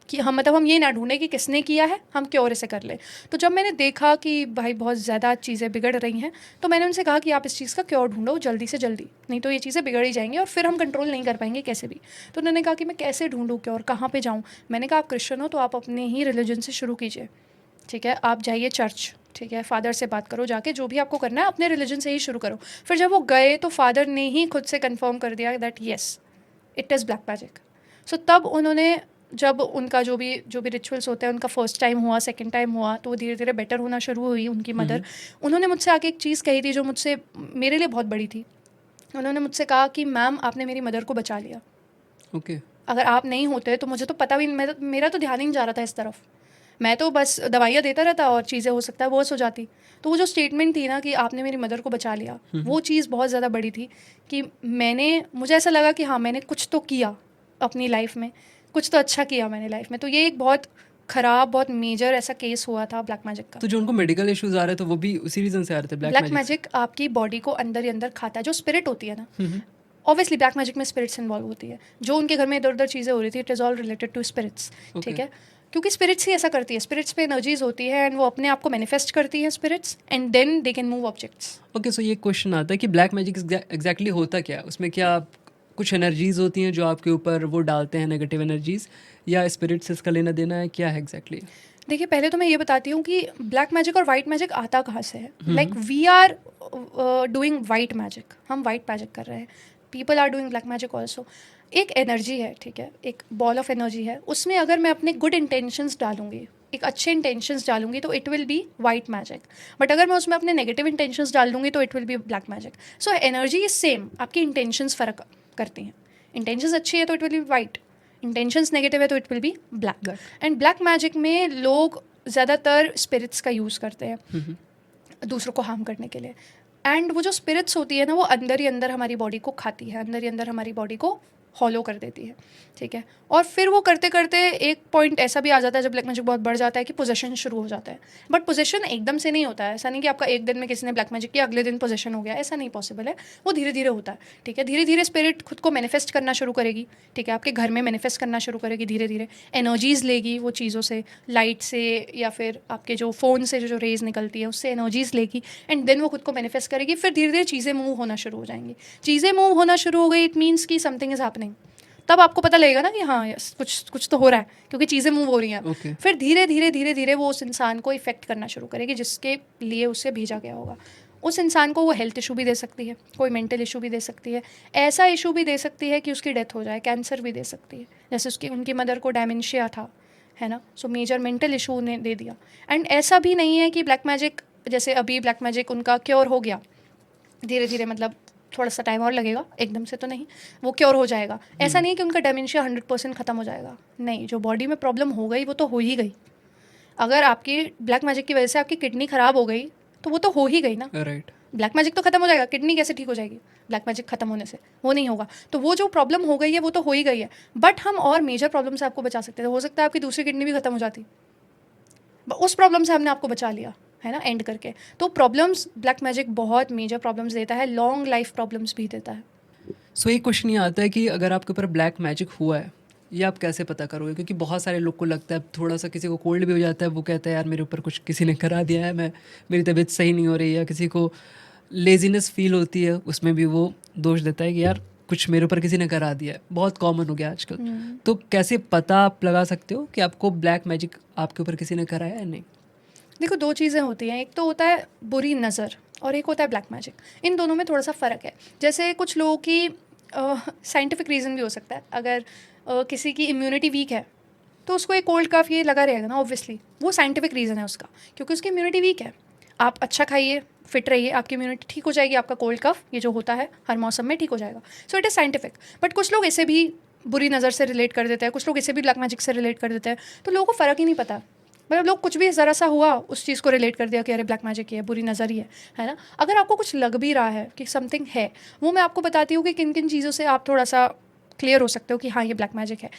B: कि हम ये ना ढूंढें कि किसने किया है, हम क्योर इसे कर ले। तो जब मैंने देखा कि भाई बहुत ज़्यादा चीज़ें बिगड़ रही हैं, तो मैंने उनसे कहा कि आप इस चीज़ का क्योर ढूंढो जल्दी से जल्दी, नहीं तो ये चीज़ें बिगड़ ही जाएंगी और फिर हम कंट्रोल नहीं कर पाएंगे कैसे भी। तो उन्होंने कहा कि मैं कैसे ढूंढूँ क्योर, कहाँ पे जाऊँ। मैंने कहा आप क्रिश्चियन हो तो आप अपने ही रिलीजन से शुरू कीजिए, ठीक है। आप जाइए चर्च, ठीक है, फादर से बात करो जाके, जो भी आपको करना है अपने रिलीजन से ही शुरू करो। फिर जब वो गए तो फादर ने ही खुद से कंफर्म कर दिया that yes it is black magic. So तब उन्होंने, जब उनका जो भी रिचुअल्स होते हैं उनका फर्स्ट टाइम हुआ, सेकंड टाइम हुआ, तो वो धीरे धीरे बेटर होना शुरू हुई उनकी मदर। उन्होंने मुझसे आके एक चीज़ कही थी जो मुझसे मेरे लिए बहुत बड़ी थी। उन्होंने मुझसे कहा कि मैम आपने मेरी मदर को बचा लिया,
A: ओके।
B: अगर आप नहीं होते तो मुझे तो पता भी नहीं, मेरा तो ध्यान ही नहीं जा रहा था इस तरफ, मैं तो बस दवाइयाँ देता रहता और चीज़ें हो सकता है वर्स हो जाती। तो वो जो स्टेटमेंट थी ना कि आपने मेरी मदर को बचा लिया, वो चीज़ बहुत ज़्यादा बड़ी थी कि मुझे ऐसा लगा कि हाँ मैंने कुछ तो किया अपनी लाइफ में, कुछ तो अच्छा किया मैंने लाइफ में। तो ये एक बहुत ख़राब, बहुत मेजर ऐसा केस हुआ था ब्लैक मैजिक का।
A: तो जो उनको मेडिकल इश्यूज आ रहे थे वो भी उसी रीजन से आ रहे थे, ब्लैक
B: ब्लैक
A: मैजिक से?
B: मैजिक आपकी बॉडी को अंदर ही अंदर खाता है, जो स्पिरिट होती है ना, ऑब्वियसली ब्लैक मैजिक में स्पिरिट्स इन्वॉल्व होती है। जो उनके घर में इधर उधर चीज़ें हो रही थी, it is all related to spirits, ठीक है। क्योंकि स्पिरिट्स ही ऐसा करती है, स्पिरिट्स पे एनर्जीज होती है एंड वो अपने आप को मैनिफेस्ट करती हैं spirits, and then they can move objects.
A: Okay, so ये क्वेश्चन आता है कि ब्लैक मैजिक एग्जैक्टली होता क्या है? उसमें क्या कुछ एनर्जीज होती हैं जो आपके ऊपर वो डालते हैं, नेगेटिव एनर्जीज, या स्पिरिट से इसका लेना देना है, क्या है एग्जैक्टली?
B: देखिए पहले तो मैं ये बताती हूँ कि ब्लैक मैजिक और वाइट मैजिक आता कहाँ से है। Like we are doing white magic, हम वाइट मैजिक कर रहे हैं, people are doing black magic also. एक एनर्जी है, ठीक है, एक बॉल ऑफ एनर्जी है, उसमें अगर मैं अपने गुड इंटेंशंस डालूंगी, एक अच्छे इंटेंशंस डालूंगी तो it will be white magic. But अगर मैं उसमें अपने नेगेटिव इंटेंशंस डाल दूंगी तो it will be black magic. So energy is same, आपकी इंटेंशंस फ़र्क करती हैं। इंटेंशंस अच्छी है तो it will be white, intentions negative है तो it will be black. And black magic में लोग ज़्यादातर स्पिरिट्स का यूज़ करते हैं दूसरों को हार्म करने के लिए। एंड वो जो स्पिरिट्स होती है ना, वो अंदर ही अंदर हमारी बॉडी को खाती है, अंदर ही अंदर हमारी बॉडी को हॉलो कर देती है, ठीक है। और फिर वो करते करते एक पॉइंट ऐसा भी आ जाता है जब ब्लैक मैजिक बहुत बढ़ जाता है कि पोजेशन शुरू हो जाता है। बट पोजेशन एकदम से नहीं होता है, ऐसा नहीं कि आपका एक दिन में किसी ने ब्लैक मैजिक किया अगले दिन पोजेशन हो गया, ऐसा नहीं पॉसिबल है। वो धीरे धीरे होता है, ठीक है। धीरे धीरे स्पिरिट खुद को मैनिफेस्ट करना शुरू करेगी, ठीक है। आपके घर में मैनिफेस्ट करना शुरू करेगी, धीरे धीरे एनर्जीज लेगी वो चीज़ों से, लाइट से या फिर आपके जो फ़ोन से जो रेज निकलती है उससे एनर्जीज लेगी, एंड देन वो खुद को मैनिफेस्ट करेगी। फिर धीरे धीरे चीज़ें मूव होना शुरू हो जाएंगी। चीज़ें मूव होना शुरू हो गई, इट मीन्स कि समथिंग इज़ हैपनिंग। तब आपको पता लगेगा ना कि हाँ यस कुछ कुछ तो हो रहा है, क्योंकि चीज़ें मूव हो रही हैं।
A: ओके।
B: फिर धीरे धीरे धीरे धीरे वो उस इंसान को इफेक्ट करना शुरू करेगी जिसके लिए उसे भेजा गया होगा। उस इंसान को वो हेल्थ इशू भी दे सकती है, कोई मेंटल इशू भी दे सकती है, ऐसा इशू भी दे सकती है कि उसकी डेथ हो जाए, कैंसर भी दे सकती है। जैसे उनकी मदर को डायमेंशिया था, है ना, सो मेजर मेंटल इशू उन्हें दे दिया। एंड ऐसा भी नहीं है कि ब्लैक मैजिक, जैसे अभी ब्लैक मैजिक उनका क्योर हो गया, धीरे धीरे मतलब थोड़ा सा टाइम और लगेगा, एकदम से तो नहीं, वो क्योर हो जाएगा। ऐसा नहीं है कि उनका डेमेंशिया 100% ख़त्म हो जाएगा, नहीं, जो बॉडी में प्रॉब्लम हो गई वो तो हो ही गई। अगर आपकी ब्लैक मैजिक की वजह से आपकी किडनी ख़राब हो गई तो वो तो हो ही गई ना।
A: राइट।
B: ब्लैक मैजिक तो खत्म हो जाएगा, किडनी कैसे ठीक हो जाएगी ब्लैक मैजिक खत्म होने से? वो नहीं होगा। तो वो जो प्रॉब्लम हो गई है वो तो हो ही गई है, बट हम और मेजर प्रॉब्लम से आपको बचा सकते थे। हो सकता है आपकी दूसरी किडनी भी खत्म हो जाती, उस प्रॉब्लम से हमने आपको बचा लिया, है ना, एंड करके। तो प्रॉब्लम्स, ब्लैक मैजिक बहुत मेजर प्रॉब्लम्स देता है, लॉन्ग लाइफ प्रॉब्लम्स भी देता है।
A: सो एक क्वेश्चन ये आता है कि अगर आपके ऊपर ब्लैक मैजिक हुआ है, ये आप कैसे पता करोगे? क्योंकि बहुत सारे लोग को लगता है, थोड़ा सा किसी को कोल्ड भी हो जाता है, वो कहता है यार मेरे ऊपर कुछ किसी ने करा दिया है, मेरी तबीयत सही नहीं हो रही है। किसी को लेजीनेस फील होती है, उसमें भी वो दोष देता है कि यार कुछ मेरे ऊपर किसी ने करा दिया है। बहुत कॉमन हो गया आजकल। तो कैसे पता आप लगा सकते हो कि आपको ब्लैक मैजिक आपके ऊपर किसी ने कराया है या नहीं?
B: देखो, दो चीज़ें होती हैं, एक तो होता है बुरी नज़र और एक होता है ब्लैक मैजिक। इन दोनों में थोड़ा सा फ़र्क है। जैसे कुछ लोगों की साइंटिफिक रीज़न भी हो सकता है। अगर किसी की इम्यूनिटी वीक है तो उसको एक कोल्ड कफ ये लगा रहेगा ना, ऑब्वियसली वो साइंटिफिक रीज़न है उसका, क्योंकि उसकी इम्यूनिटी वीक है। आप अच्छा खाइए, फिट रहिए, आपकी इम्यूनिटी ठीक हो जाएगी, आपका कोल्ड कफ ये जो होता है हर मौसम में ठीक हो जाएगा। So it is scientific. But कुछ लोग इसे भी बुरी नज़र से रिलेट कर देते हैं, कुछ लोग इसे भी ब्लैक मैजिक से रिलेट कर देते हैं। तो लोगों को फ़र्क ही नहीं पता, मतलब लोग कुछ भी ज़रा सा हुआ उस चीज़ को रिलेट कर दिया कि अरे ब्लैक मैजिक ही है, बुरी नज़र ही है ना। अगर आपको कुछ लग भी रहा है कि समथिंग है, वो मैं आपको बताती हूँ कि किन किन चीज़ों से आप थोड़ा सा क्लियर हो सकते हो कि हाँ ये ब्लैक मैजिक है।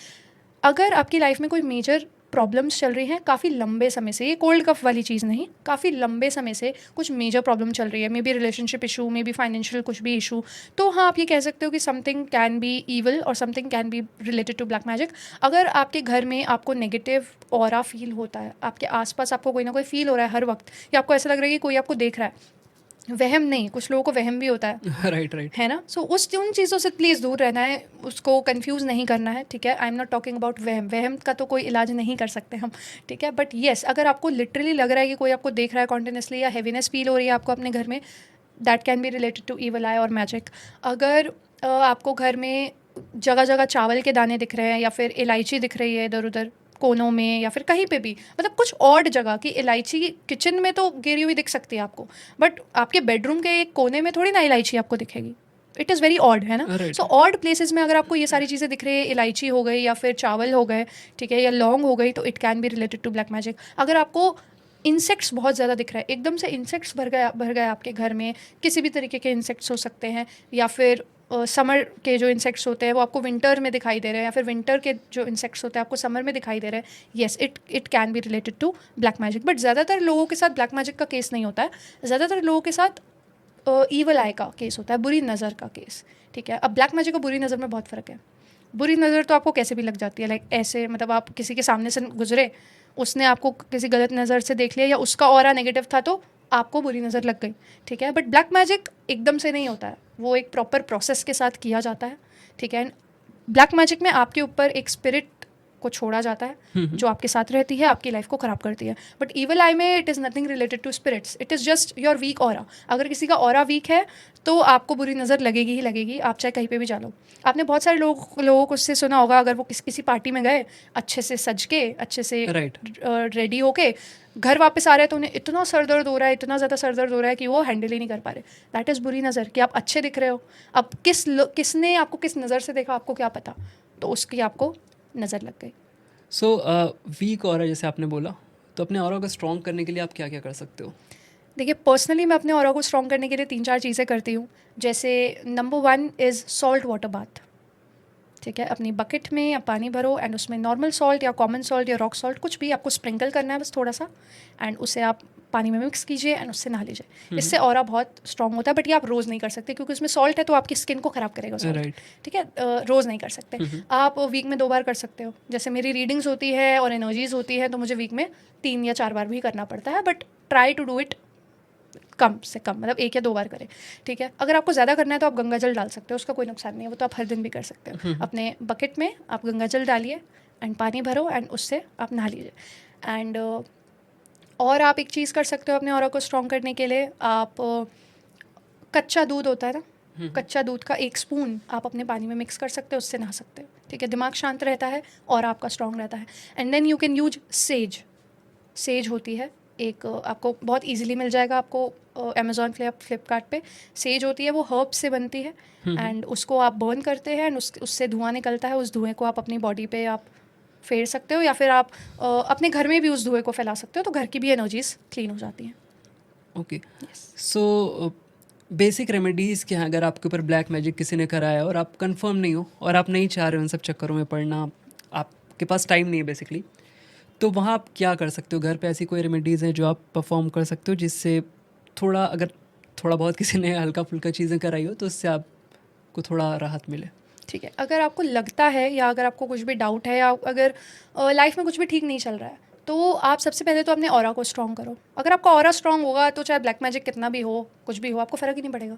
B: अगर आपकी लाइफ में कोई मेजर प्रॉब्लम्स चल रही हैं काफ़ी लंबे समय से, ये कोल्ड कफ वाली चीज़ नहीं, काफ़ी लंबे समय से कुछ मेजर प्रॉब्लम चल रही है, may be relationship issue, may be financial कुछ भी इशू, तो हाँ आप ये कह सकते हो कि समथिंग कैन बी ईवल और something can be related to black magic. अगर आपके घर में आपको नेगेटिव ऑरा फील होता है, आपके आसपास आपको कोई ना कोई फील हो रहा है हर वक्त, या आपको ऐसा लग रहा है कि कोई आपको देख रहा है, वहम नहीं, कुछ लोगों को वहम भी होता है,
A: राइट राइट।
B: है ना। सो उन चीज़ों से प्लीज़ दूर रहना है, उसको कंफ्यूज नहीं करना है, ठीक है। आई एम नॉट टॉकिंग अबाउट वहम, वहम का तो कोई इलाज नहीं कर सकते हम, ठीक है। बट येस, अगर आपको लिटरली लग रहा है कि कोई आपको देख रहा है कॉन्टिन्यूसली, या हैवीनेस फील हो रही है आपको अपने घर में, that can be related to evil eye और मैजिक। अगर आपको घर में जगह जगह चावल के दाने दिख रहे हैं, या फिर इलायची दिख रही है इधर उधर कोनों में, या फिर कहीं पे भी, मतलब कुछ ऑड जगह की इलायची, किचन में तो गिरी हुई दिख सकती है आपको, बट आपके बेडरूम के एक कोने में थोड़ी ना इलायची आपको दिखेगी। इट इज़ वेरी ऑड, है ना।
A: Right.
B: सो ऑड प्लेसेस में अगर आपको ये सारी चीज़ें दिख रही है, इलायची हो गई या फिर चावल हो गए, ठीक है, या लौंग हो गई, तो it can be related to black magic. अगर आपको इंसेक्ट्स बहुत ज़्यादा दिख रहा है, एकदम से इंसेक्ट्स भर गए आपके घर में, किसी भी तरीके के इंसेक्ट्स हो सकते हैं, या फिर समर के जो इंसेक्ट्स होते हैं वो आपको विंटर में दिखाई दे रहे हैं, या फिर विंटर के जो इंसेक्ट्स होते हैं आपको समर में दिखाई दे रहे हैं, yes it can be related to black magic. But ज़्यादातर लोगों के साथ ब्लैक मैजिक का केस नहीं होता है, ज़्यादातर लोगों के साथ ईवल आई का केस होता है, बुरी नज़र का केस, ठीक है। अब ब्लैक मैजिक और बुरी नज़र में बहुत फ़र्क है। बुरी नज़र तो आपको कैसे भी लग जाती है, लाइक ऐसे, मतलब आप किसी के सामने से गुजरे, उसने आपको किसी गलत नज़र से देख लिया, या उसका ऑरा नेगेटिव था तो आपको बुरी नज़र लग गई, ठीक है। बट ब्लैक मैजिक एकदम से नहीं होता है, वो एक प्रॉपर प्रोसेस के साथ किया जाता है, ठीक है। ब्लैक मैजिक में आपके ऊपर एक स्पिरिट को छोड़ा जाता है जो आपके साथ रहती है, आपकी लाइफ को ख़राब करती है। बट ईवल आई में it is nothing related to spirits, it is just your weak aura. अगर किसी का ऑरा वीक है तो आपको बुरी नज़र लगेगी ही लगेगी, आप चाहे कहीं पे भी जा लो। आपने बहुत सारे लोगों को उससे सुना होगा, अगर वो किसी पार्टी में गए, अच्छे से सज के, अच्छे से
A: राइट।
B: रेडी होके घर वापस आ रहे हैं, तो उन्हें इतना सर दर्द हो रहा है, इतना ज़्यादा सर दर्द हो रहा है कि वो हैंडल ही नहीं कर पा रहे। दैट इज़ बुरी नज़र, कि आप अच्छे दिख रहे हो, अब किसने आपको किस नज़र से देखा आपको क्या पता, तो उसकी आपको नज़र लग गई।
A: सो वीक ऑरा जैसे आपने बोला, तो अपने ऑरा को स्ट्रॉन्ग करने के लिए आप क्या क्या कर सकते हो?
B: देखिए, पर्सनली मैं अपने ऑरा को स्ट्रॉन्ग करने के लिए 3-4 चीज़ें करती हूँ। जैसे number 1 is salt water bath, ठीक है, अपनी बकेट में आप पानी भरो एंड उसमें नॉर्मल सॉल्ट या कॉमन सॉल्ट या रॉक सॉल्ट कुछ भी आपको स्प्रिंकल करना है बस थोड़ा सा, एंड उसे आप पानी में मिक्स कीजिए एंड उससे नहा लीजिए। इससे ऑरा बहुत स्ट्रांग होता है, बट ये आप रोज़ नहीं कर सकते क्योंकि उसमें सॉल्ट है तो आपकी स्किन को ख़राब करेगा सॉल्ट।
A: राइट।
B: ठीक है, रोज़ नहीं कर सकते। आप वीक में 2 बार कर सकते हो, जैसे मेरी रीडिंग्स होती है और एनर्जीज होती है तो मुझे वीक में 3 या 4 बार भी करना पड़ता है, but try to do it कम से कम, मतलब 1 या 2 बार करें। ठीक है, अगर आपको ज़्यादा करना है तो आप गंगा जल डाल सकते हो, उसका कोई नुकसान नहीं है, वो तो आप हर दिन भी कर सकते हो। अपने बकेट में आप गंगा जल डालिए एंड पानी भरो एंड उससे आप नहा लीजिए। एंड और आप एक चीज़ कर सकते हो अपने ऑरा को स्ट्रॉन्ग करने के लिए, आप कच्चा दूध होता है ना, कच्चा दूध का 1 स्पून आप अपने पानी में मिक्स कर सकते हो, उससे नहा सकते हो। ठीक है, दिमाग शांत रहता है और आपका स्ट्रॉन्ग रहता है। And then you can use sage. Sage होती है एक, आपको बहुत इजीली मिल जाएगा आपको अमेज़ॉन फ्लिपकार्ट पे। सेज होती है, वो हर्ब से बनती है एंड उसको आप बर्न करते हैं एंड उससे धुआं निकलता है। उस धुएं को आप अपनी बॉडी पे आप फेर सकते हो या फिर आप अपने घर में भी उस धुएं को फैला सकते हो, तो घर की भी एनर्जीज क्लीन हो जाती हैं।
A: ओके, सो बेसिक रेमेडीज़ क्या हैं अगर आपके ऊपर ब्लैक मैजिक किसी ने कराया और आप कंफर्म नहीं हो और आप नहीं चाह रहे हो इन सब चक्करों में पड़ना, आपके पास टाइम नहीं है बेसिकली, तो वहाँ आप क्या कर सकते हो? घर पे ऐसी कोई रेमेडीज़ हैं जो आप परफॉर्म कर सकते हो जिससे थोड़ा, अगर थोड़ा बहुत किसी ने हल्का फुल्का चीज़ें कराई हो तो उससे आपको थोड़ा राहत मिले?
B: ठीक है, अगर आपको लगता है या अगर आपको कुछ भी डाउट है या अगर लाइफ में कुछ भी ठीक नहीं चल रहा है, तो आप सबसे पहले तो अपने ऑरा को स्ट्रॉन्ग करो। अगर आपका ऑरा स्ट्रॉन्ग होगा तो चाहे ब्लैक मैजिक कितना भी हो, कुछ भी हो, आपको फ़र्क ही नहीं पड़ेगा,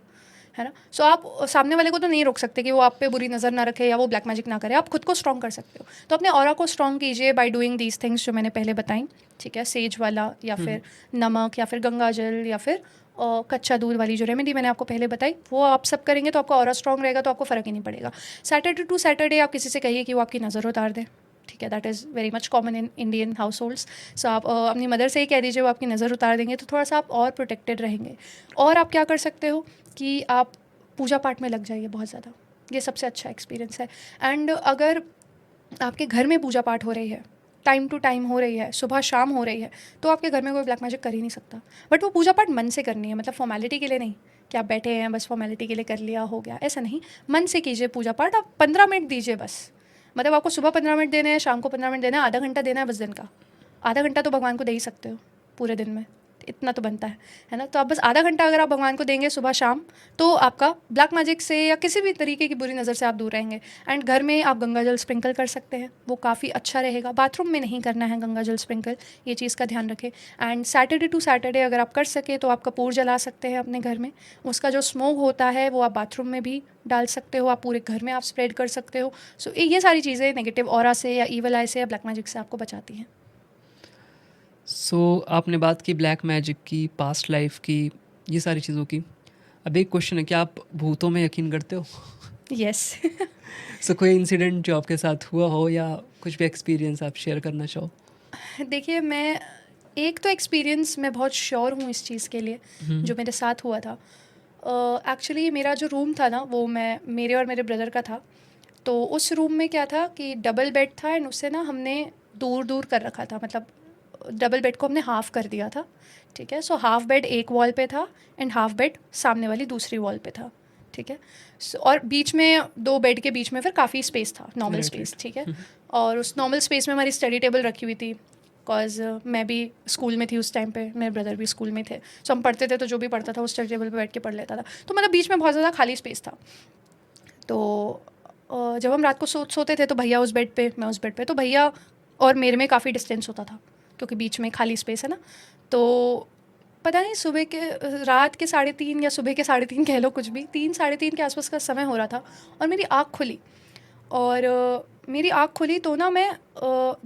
B: है ना। सो आप सामने वाले को तो नहीं रोक सकते कि वो आप पे बुरी नज़र ना रखे या वो ब्लैक मैजिक ना करे, आप खुद को स्ट्रॉन्ग कर सकते हो। तो अपने ऑरा को स्ट्रॉन्ग कीजिए बाय डूइंग दीज थिंग्स जो मैंने पहले बताई। ठीक है, सेज वाला या फिर नमक या फिर गंगा जल या फिर कच्चा दूध वाली जो रेमेडी मैंने आपको पहले बताई, वो आप सब करेंगे तो आपका ऑरा स्ट्रॉन्ग रहेगा, तो आपको फ़र्क ही नहीं पड़ेगा। सैटरडे टू सैटरडे आप किसी से कहिए कि वो आपकी नज़र उतार दें। ठीक है, that is very much common in Indian households. So आप अपनी मदर से ही कह दीजिए वो आपकी नज़र उतार देंगे, तो थोड़ा सा आप और प्रोटेक्टेड रहेंगे। और आप क्या कर सकते हो कि आप पूजा पाठ में लग जाइए बहुत ज़्यादा, ये सबसे अच्छा एक्सपीरियंस है। एंड अगर आपके घर में पूजा पाठ हो रही है, टाइम टू टाइम हो रही है, सुबह शाम हो रही है, तो आपके घर में कोई ब्लैक मैजिक कर ही नहीं सकता। बट वो पूजा पाठ मन से करनी है, मतलब फॉर्मेलिटी के लिए नहीं कि आप बैठे हैं बस फॉर्मेलिटी के लिए कर लिया हो गया, ऐसा नहीं। मन से कीजिए पूजा पाठ, आप 15 मिनट दीजिए बस। मतलब आपको सुबह 15 मिनट देने हैं, शाम को 15 मिनट देना है, आधा घंटा देना है बस दिन का। आधा घंटा तो भगवान को दे ही सकते हो पूरे दिन में, इतना तो बनता है ना। तो आप बस आधा घंटा अगर आप भगवान को देंगे सुबह शाम, तो आपका ब्लैक मैजिक से या किसी भी तरीके की बुरी नज़र से आप दूर रहेंगे। एंड घर में आप गंगा जल स्प्रिंकल कर सकते हैं, वो काफ़ी अच्छा रहेगा। बाथरूम में नहीं करना है गंगा जल स्प्रिंकल, ये चीज़ का ध्यान रखें। एंड सैटरडे टू सैटरडे अगर आप कर सके तो आप कपूर जला सकते हैं अपने घर में, उसका जो स्मोक होता है वो आप बाथरूम में भी डाल सकते हो, आप पूरे घर में आप स्प्रेड कर सकते हो। सो ये सारी चीज़ें नेगेटिव ऑरा से या ईवल आई से या ब्लैक मैजिक से आपको बचाती हैं।
A: सो आपने बात की ब्लैक मैजिक की, पास्ट लाइफ की, ये सारी चीज़ों की। अब एक क्वेश्चन है, क्या आप भूतों में यकीन करते हो?
B: यस।
A: सो कोई इंसिडेंट जो आपके साथ हुआ हो या कुछ भी एक्सपीरियंस आप शेयर करना चाहो?
B: देखिए, मैं एक तो एक्सपीरियंस मैं बहुत श्योर हूँ इस चीज़ के लिए जो मेरे साथ हुआ था। एक्चुअली मेरा जो रूम था ना, वो मेरे और मेरे ब्रदर का था। तो उस रूम में क्या था कि डबल बेड था एंड उसे ना हमने दूर दूर कर रखा था, मतलब डबल बेड को हमने हाफ़ कर दिया था। ठीक है, सो हाफ़ बेड एक वॉल पे था एंड हाफ़ बेड सामने वाली दूसरी वॉल पे था। ठीक है, और बीच में 2 बेड के बीच में फिर काफ़ी स्पेस था, नॉर्मल
A: Right,
B: स्पेस।
A: right.
B: ठीक है, और उस नॉर्मल स्पेस में हमारी स्टडी टेबल रखी हुई थी, बिकॉज मैं भी स्कूल में थी उस टाइम पे, मेरे ब्रदर भी स्कूल में थे। सो हम पढ़ते थे तो जो भी पढ़ता था वो स्टडी टेबल पे बैठ के पढ़ लेता था। तो मतलब बीच में बहुत ज़्यादा खाली स्पेस था। तो जब हम रात को सोते थे तो भैया उस बेड पे, मैं उस बेड पे, तो भैया और मेरे में काफ़ी डिस्टेंस होता था क्योंकि बीच में खाली स्पेस है ना। तो पता नहीं सुबह के रात के 3:30 या सुबह के 3:30 कह लो, कुछ भी 3 3:30 के आसपास का समय हो रहा था और मेरी आँख खुली। और मेरी आँख खुली तो ना मैं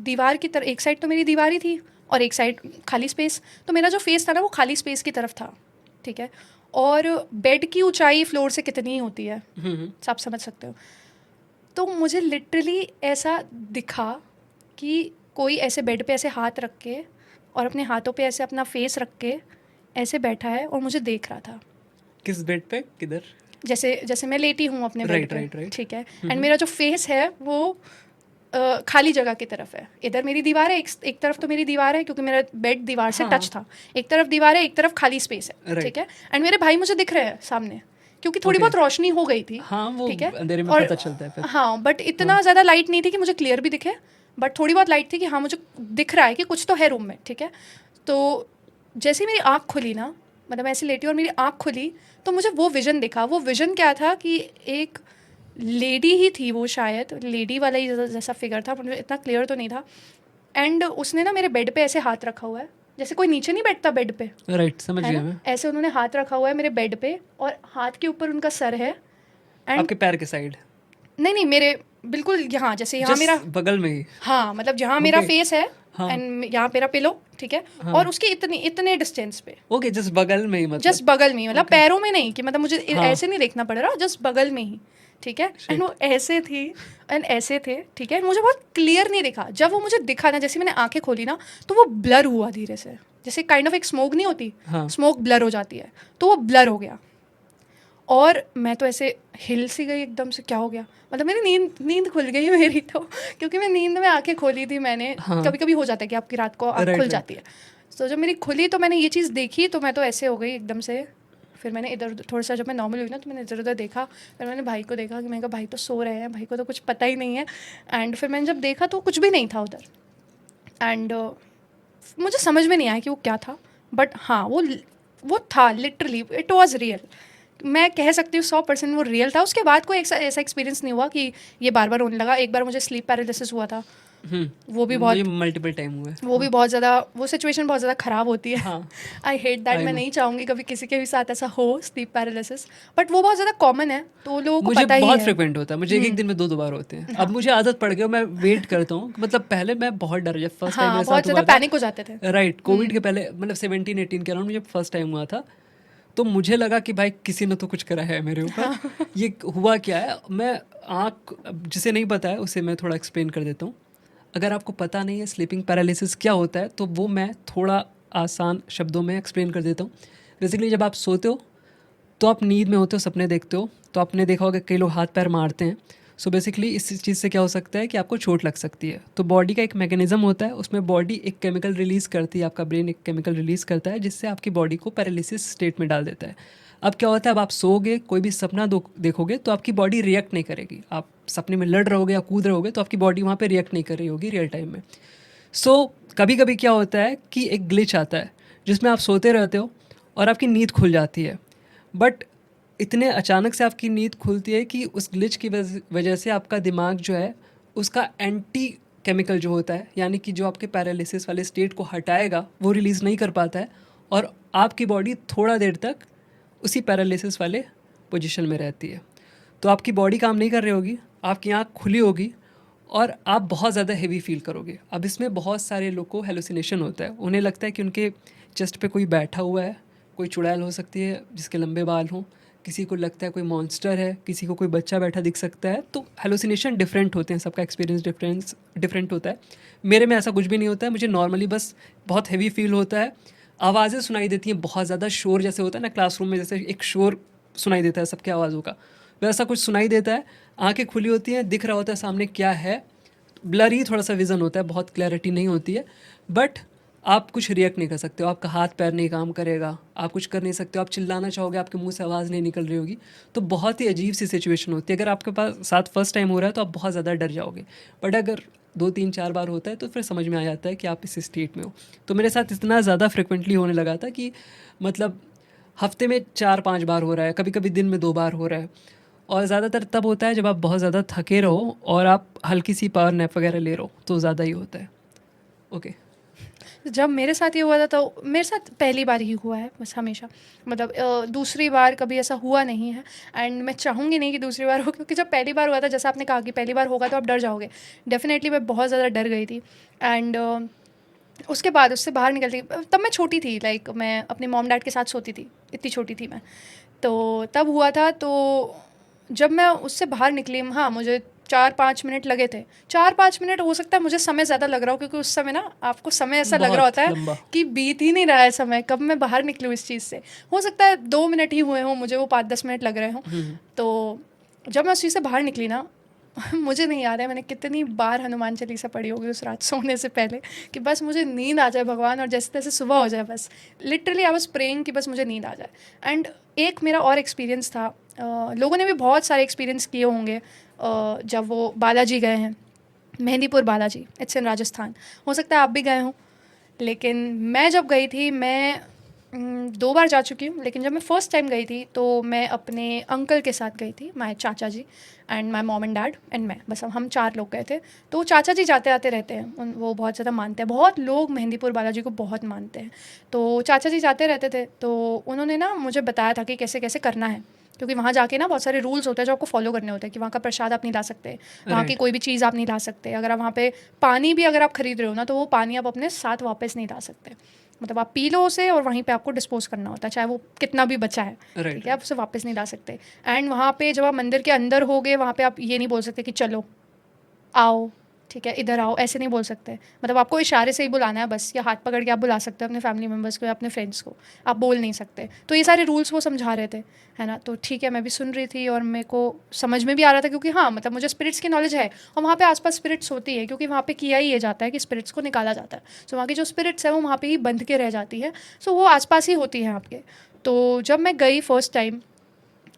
B: दीवार की तरफ, एक साइड तो मेरी दीवार ही थी और एक साइड खाली स्पेस, तो मेरा जो फेस था ना वो खाली स्पेस की तरफ था। ठीक है, और बेड की ऊंचाई फ्लोर से कितनी होती है आप समझ सकते हो। तो मुझे लिटरली ऐसा दिखा कि कोई ऐसे बेड पे ऐसे हाथ रख के और अपने हाथों पे ऐसे अपना फेस रख के ऐसे बैठा है और मुझे देख रहा था।
A: किस बेड पे, किधर?
B: जैसे जैसे मैं लेटी हूँ अपने बेड पे।
A: राइट।
B: ठीक है, एंड मेरा जो फेस है वो खाली जगह की तरफ है। इधर मेरी दीवार है, एक तरफ तो मेरी दीवार है क्योंकि मेरा बेड दीवार से
A: हाँ।
B: टच था, एक तरफ दीवार है, एक तरफ खाली स्पेस है।
A: Right.
B: ठीक है, एंड मेरे भाई मुझे दिख रहे हैं सामने क्योंकि थोड़ी
A: Okay.
B: बहुत रोशनी हो गई थी।
A: हाँ, वो
B: ठीक है,
A: अंधेरे में
B: और
A: पता चलता है फिर।
B: हाँ, बट इतना ज़्यादा लाइट नहीं थी कि मुझे क्लियर भी दिखे, बट थोड़ी बहुत लाइट थी कि हाँ मुझे दिख रहा है कि कुछ तो है रूम में। ठीक है, तो जैसे ही मेरी आँख खुली ना, मतलब मैं ऐसे लेटी और मेरी आँख खुली, तो मुझे वो विज़न दिखा। वो विज़न क्या था कि एक लेडी ही थी, वो शायद लेडी वाला ही जैसा फिगर था, मुझे इतना क्लियर तो नहीं था। एंड उसने ना मेरे बेड पे ऐसे हाथ रखा हुआ है, जैसे कोई नीचे नहीं बैठता बेड पे,
A: राइट, समझ
B: है
A: गया
B: ना,
A: मैं।
B: ऐसे उन्होंने हाथ रखा हुआ है मेरे बेड पे, और हाथ के ऊपर उनका सर है। एंड
A: आपके पैर के साइड,
B: नहीं नहीं, मेरे बिल्कुल यहाँ, जैसे यहाँ मेरा,
A: जस्ट बगल में ही।
B: हाँ मतलब जहाँ मेरा
A: ओके।
B: फेस है,
A: हाँ
B: एंड यहाँ मेरा पिलो। ठीक है,
A: हाँ।
B: और उसके इतने इतने डिस्टेंस पे,
A: ओके, जस्ट बगल में ही
B: जस्ट
A: मतलब।
B: बगल में ही, मतलब
A: ओके।
B: पैरों में नहीं कि मतलब मुझे
A: हाँ।
B: ऐसे नहीं देखना पड़ रहा, जस्ट बगल में ही। ठीक है, एंड वो ऐसे थी एंड ऐसे थे। ठीक है, मुझे बहुत क्लियर नहीं दिखा। जब वो मुझे दिखा ना, जैसे मैंने आंखें खोली ना, तो वो ब्लर हुआ धीरे से, जैसे काइंड ऑफ एक स्मोक नहीं होती,
A: हाँ।
B: स्मोक ब्लर हो जाती है, तो वो ब्लर हो गया। और मैं तो ऐसे हिल सी गई एकदम से, क्या हो गया, मतलब मेरी नींद खुल गई मेरी तो, क्योंकि मैं नींद में आंखें खोली थी मैंने।
A: हाँ।
B: कभी कभी हो जाता है कि आपकी रात को आँख
A: राइट
B: खुल
A: राइट।
B: जाती है। तो जब मेरी खुली तो मैंने ये चीज़ देखी, तो मैं तो ऐसे हो गई एकदम से। फिर मैंने इधर उधर थोड़ा सा, जब मैं नॉर्मल हुई ना, तो मैंने इधर उधर देखा। फिर मैंने भाई को देखा कि मैंने कहा भाई तो सो रहे हैं, भाई को तो कुछ पता ही नहीं है। एंड फिर मैंने जब देखा तो कुछ भी नहीं था उधर। एंड मुझे समझ में नहीं आया कि वो क्या था, बट हाँ वो था, लिटरली इट वॉज रियल। मैं कह सकती हूँ 100% वो रियल था। उसके बाद कोई ऐसा एक्सपीरियंस नहीं हुआ कि ये बार बार होने लगा। एक बार मुझे स्लीप पैरालिसिस हुआ था, वो भी
A: मुझे
B: बहुत,
A: मल्टीपल टाइम हुआ है।
B: वो भी बहुत ज़्यादा, वो सिचुएशन बहुत ज़्यादा ख़राब होती है।
A: हाँ।
B: I hate that.
A: I
B: मैं
A: know.
B: नहीं चाहूँगी कभी किसी के भी साथ ऐसा हो, स्लीप पैरालिसिस, बट वो बहुत ज़्यादा कॉमन है, तो लोगों को
A: मुझे
B: पता ही
A: बहुत
B: है।
A: फ्रिक्वेंट होता है, मुझे एक दिन में दो बार होते हैं।
B: हाँ
A: अब मुझे आदत पड़ गई, मैं वेट करता हूँ। मतलब पहले मैं बहुत डर, जब फर्स्ट टाइम
B: हाँ,
A: मेरे
B: बहुत
A: साथ
B: ज़्यादा
A: हुआ था,
B: पैनिक हो जाते थे।
A: राइट, कोविड के पहले, मतलब 17-18 के अराउंड मुझे फर्स्ट टाइम हुआ था। तो मुझे लगा कि भाई किसी ने तो कुछ करा है मेरे ऊपर। ये हुआ क्या है, मैं आँख, जिसे नहीं पता है उसे मैं थोड़ा एक्सप्लेन कर देता हूँ। अगर आपको पता नहीं है स्लीपिंग पैरालिसिस क्या होता है, तो वो मैं थोड़ा आसान शब्दों में एक्सप्लेन कर देता हूँ। बेसिकली जब आप सोते हो तो आप नींद में होते हो, सपने देखते हो, तो आपने देखा होगा कई लोग हाथ पैर मारते हैं। सो बेसिकली इस चीज़ से क्या हो सकता है कि आपको चोट लग सकती है। तो बॉडी का एक मैकेनिज्म होता है, उसमें बॉडी एक केमिकल रिलीज़ करती है, आपका ब्रेन एक केमिकल रिलीज़ करता है, जिससे आपकी बॉडी को पैरालिसिस स्टेट में डाल देता है। अब क्या होता है, अब आप सोओगे, कोई भी सपना देखोगे तो आपकी बॉडी रिएक्ट नहीं करेगी। आप सपने में लड़ रहोगे या कूद रहोगे तो आपकी बॉडी वहाँ पे रिएक्ट नहीं कर रही होगी रियल टाइम में। सो कभी कभी क्या होता है कि एक ग्लिच आता है जिसमें आप सोते रहते हो और आपकी नींद खुल जाती है, बट इतने अचानक से आपकी नींद खुलती है कि उस ग्लिच की वजह से आपका दिमाग जो है उसका एंटी केमिकल जो होता है, यानी कि जो आपके पैरालिसिस वाले स्टेट को हटाएगा, वो रिलीज़ नहीं कर पाता है, और आपकी बॉडी थोड़ा देर तक उसी पैरालिसिस वाले पोजीशन में रहती है। तो आपकी बॉडी काम नहीं कर रही होगी, आपकी आँख खुली होगी और आप बहुत ज़्यादा हेवी फील करोगे। अब इसमें बहुत सारे लोग को हेलुसिनेशन होता है, उन्हें लगता है कि उनके चेस्ट पे कोई बैठा हुआ है, कोई चुड़ैल हो सकती है जिसके लंबे बाल हों, किसी को लगता है कोई मॉन्स्टर है, किसी को कोई बच्चा बैठा दिख सकता है। तो हेलुसिनेशन डिफरेंट होते हैं, सबका एक्सपीरियंस डिफरेंट होता है। मेरे में ऐसा कुछ भी नहीं होता है, मुझे नॉर्मली बस बहुत हेवी फील होता है, आवाज़ें सुनाई देती हैं, बहुत ज़्यादा शोर जैसे होता है ना क्लासरूम में, जैसे एक शोर सुनाई देता है सबके आवाज़ों का, वैसा कुछ सुनाई देता है। आंखें खुली होती हैं, दिख रहा होता है सामने क्या है, ब्लरी थोड़ा सा विज़न होता है, बहुत क्लैरिटी नहीं होती है, बट आप कुछ रिएक्ट नहीं कर सकते हो, आपका हाथ पैर नहीं काम करेगा, आप कुछ कर नहीं सकते हो, आप चिल्लाना चाहोगे, आपके मुंह से आवाज़ नहीं निकल रही होगी। तो बहुत ही अजीब सी सिचुएशन होती है। अगर आपके पास साथ फर्स्ट टाइम हो रहा है तो आप बहुत ज़्यादा डर जाओगे, बट अगर 2-3-4 बार होता है तो फिर समझ में आ जाता है कि आप इस स्टेट में हो। तो मेरे साथ इतना ज़्यादा फ्रिक्वेंटली होने लगा था कि मतलब हफ्ते में 4-5 बार हो रहा है, कभी कभी दिन में 2 बार हो रहा है। और ज़्यादातर तब होता है जब आप बहुत ज़्यादा थके रहो और आप हल्की सी पावर नैप वगैरह ले रहो, तो ज़्यादा ही होता है। ओके।
B: जब मेरे साथ ये हुआ था, तो मेरे साथ पहली बार ही हुआ है बस, हमेशा, मतलब दूसरी बार कभी ऐसा हुआ नहीं है। एंड मैं चाहूँगी नहीं कि दूसरी बार हो, क्योंकि जब पहली बार हुआ था, जैसा आपने कहा कि पहली बार होगा तो आप डर जाओगे, डेफिनेटली मैं बहुत ज़्यादा डर गई थी। एंड उसके बाद उससे बाहर निकलती, तब मैं छोटी थी, लाइक मैं अपने मॉम डैड के साथ सोती थी, इतनी छोटी थी मैं, तो तब हुआ था। तो जब मैं उससे बाहर निकली, हाँ मुझे 4-5 मिनट लगे थे। 4-5 मिनट, हो सकता है मुझे समय ज़्यादा लग रहा हो, क्योंकि उस समय ना आपको समय ऐसा लग रहा
A: बहुत
B: होता है
A: लंबा।
B: कि बीत ही नहीं रहा है समय, कब मैं बाहर निकलूँ इस चीज़ से। हो सकता है 2 मिनट ही हुए हों, मुझे वो 5-10 मिनट लग रहे हों। तो जब मैं उस चीज़ से बाहर निकली ना, मुझे नहीं याद है मैंने कितनी बार हनुमान चालीसा पढ़ी होगी उस रात सोने से पहले कि बस मुझे नींद आ जाए भगवान, और जैसे तैसे सुबह हो जाए बस। लिटरली आई वाज प्रेइंग कि बस मुझे नींद आ जाए। एंड एक मेरा और एक्सपीरियंस था, लोगों ने भी बहुत सारे एक्सपीरियंस किए होंगे जब वो बालाजी गए हैं, मेहंदीपुर बालाजी, इट्स इन राजस्थान। हो सकता है आप भी गए हों, लेकिन मैं जब गई थी, मैं 2 बार जा चुकी हूँ, लेकिन जब मैं फ़र्स्ट टाइम गई थी तो मैं अपने अंकल के साथ गई थी, my chacha ji and my mom and dad and मैं, बस हम 4 लोग गए थे। तो चाचा जी जाते आते रहते हैं, वो बहुत ज़्यादा मानते हैं, बहुत लोग मेहंदीपुर बालाजी को बहुत मानते हैं। तो चाचा जी जाते रहते थे, तो उन्होंने ना मुझे बताया था कि कैसे कैसे करना है, क्योंकि वहाँ जाके ना बहुत सारे रूल्स होते हैं जो आपको फॉलो करने होते हैं, कि वहाँ का प्रसाद आप नहीं ला सकते, वहाँ की
A: राइट।
B: कोई भी चीज़ आप नहीं ला सकते, अगर आप वहाँ पे पानी भी अगर आप खरीद रहे हो ना, तो वो पानी आप अपने साथ वापस नहीं ला सकते, मतलब आप पी लो उसे और वहीं पे आपको डिस्पोज करना होता है, चाहे वो कितना भी बचा है,
A: राइट।
B: ठीक है, आप उसे वापस नहीं ला सकते। एंड वहाँ पे जब आप मंदिर के अंदर होगे, वहाँ पे आप ये नहीं बोल सकते कि चलो आओ, ठीक है, इधर आओ, ऐसे नहीं बोल सकते, मतलब आपको इशारे से ही बुलाना है बस, या हाथ पकड़ के आप बुला सकते हो अपने फैमिली मेम्बर्स को या अपने फ्रेंड्स को, आप बोल नहीं सकते। तो ये सारे रूल्स वो समझा रहे थे, है ना। तो ठीक है, मैं भी सुन रही थी और मेरे को समझ में भी आ रहा था, क्योंकि हाँ मतलब मुझे स्पिरिट्स की नॉलेज है, और वहाँ पे आसपास स्पिरिट्स होती है, क्योंकि वहाँ पे किया ही ये जाता है कि स्पिरिट्स को निकाला जाता है। सो वहाँ की जो स्पिरिट्स है वो वहाँ पे ही बंध के रह जाती है, सो वो आसपास ही होती है आपके। तो जब मैं गई फर्स्ट टाइम,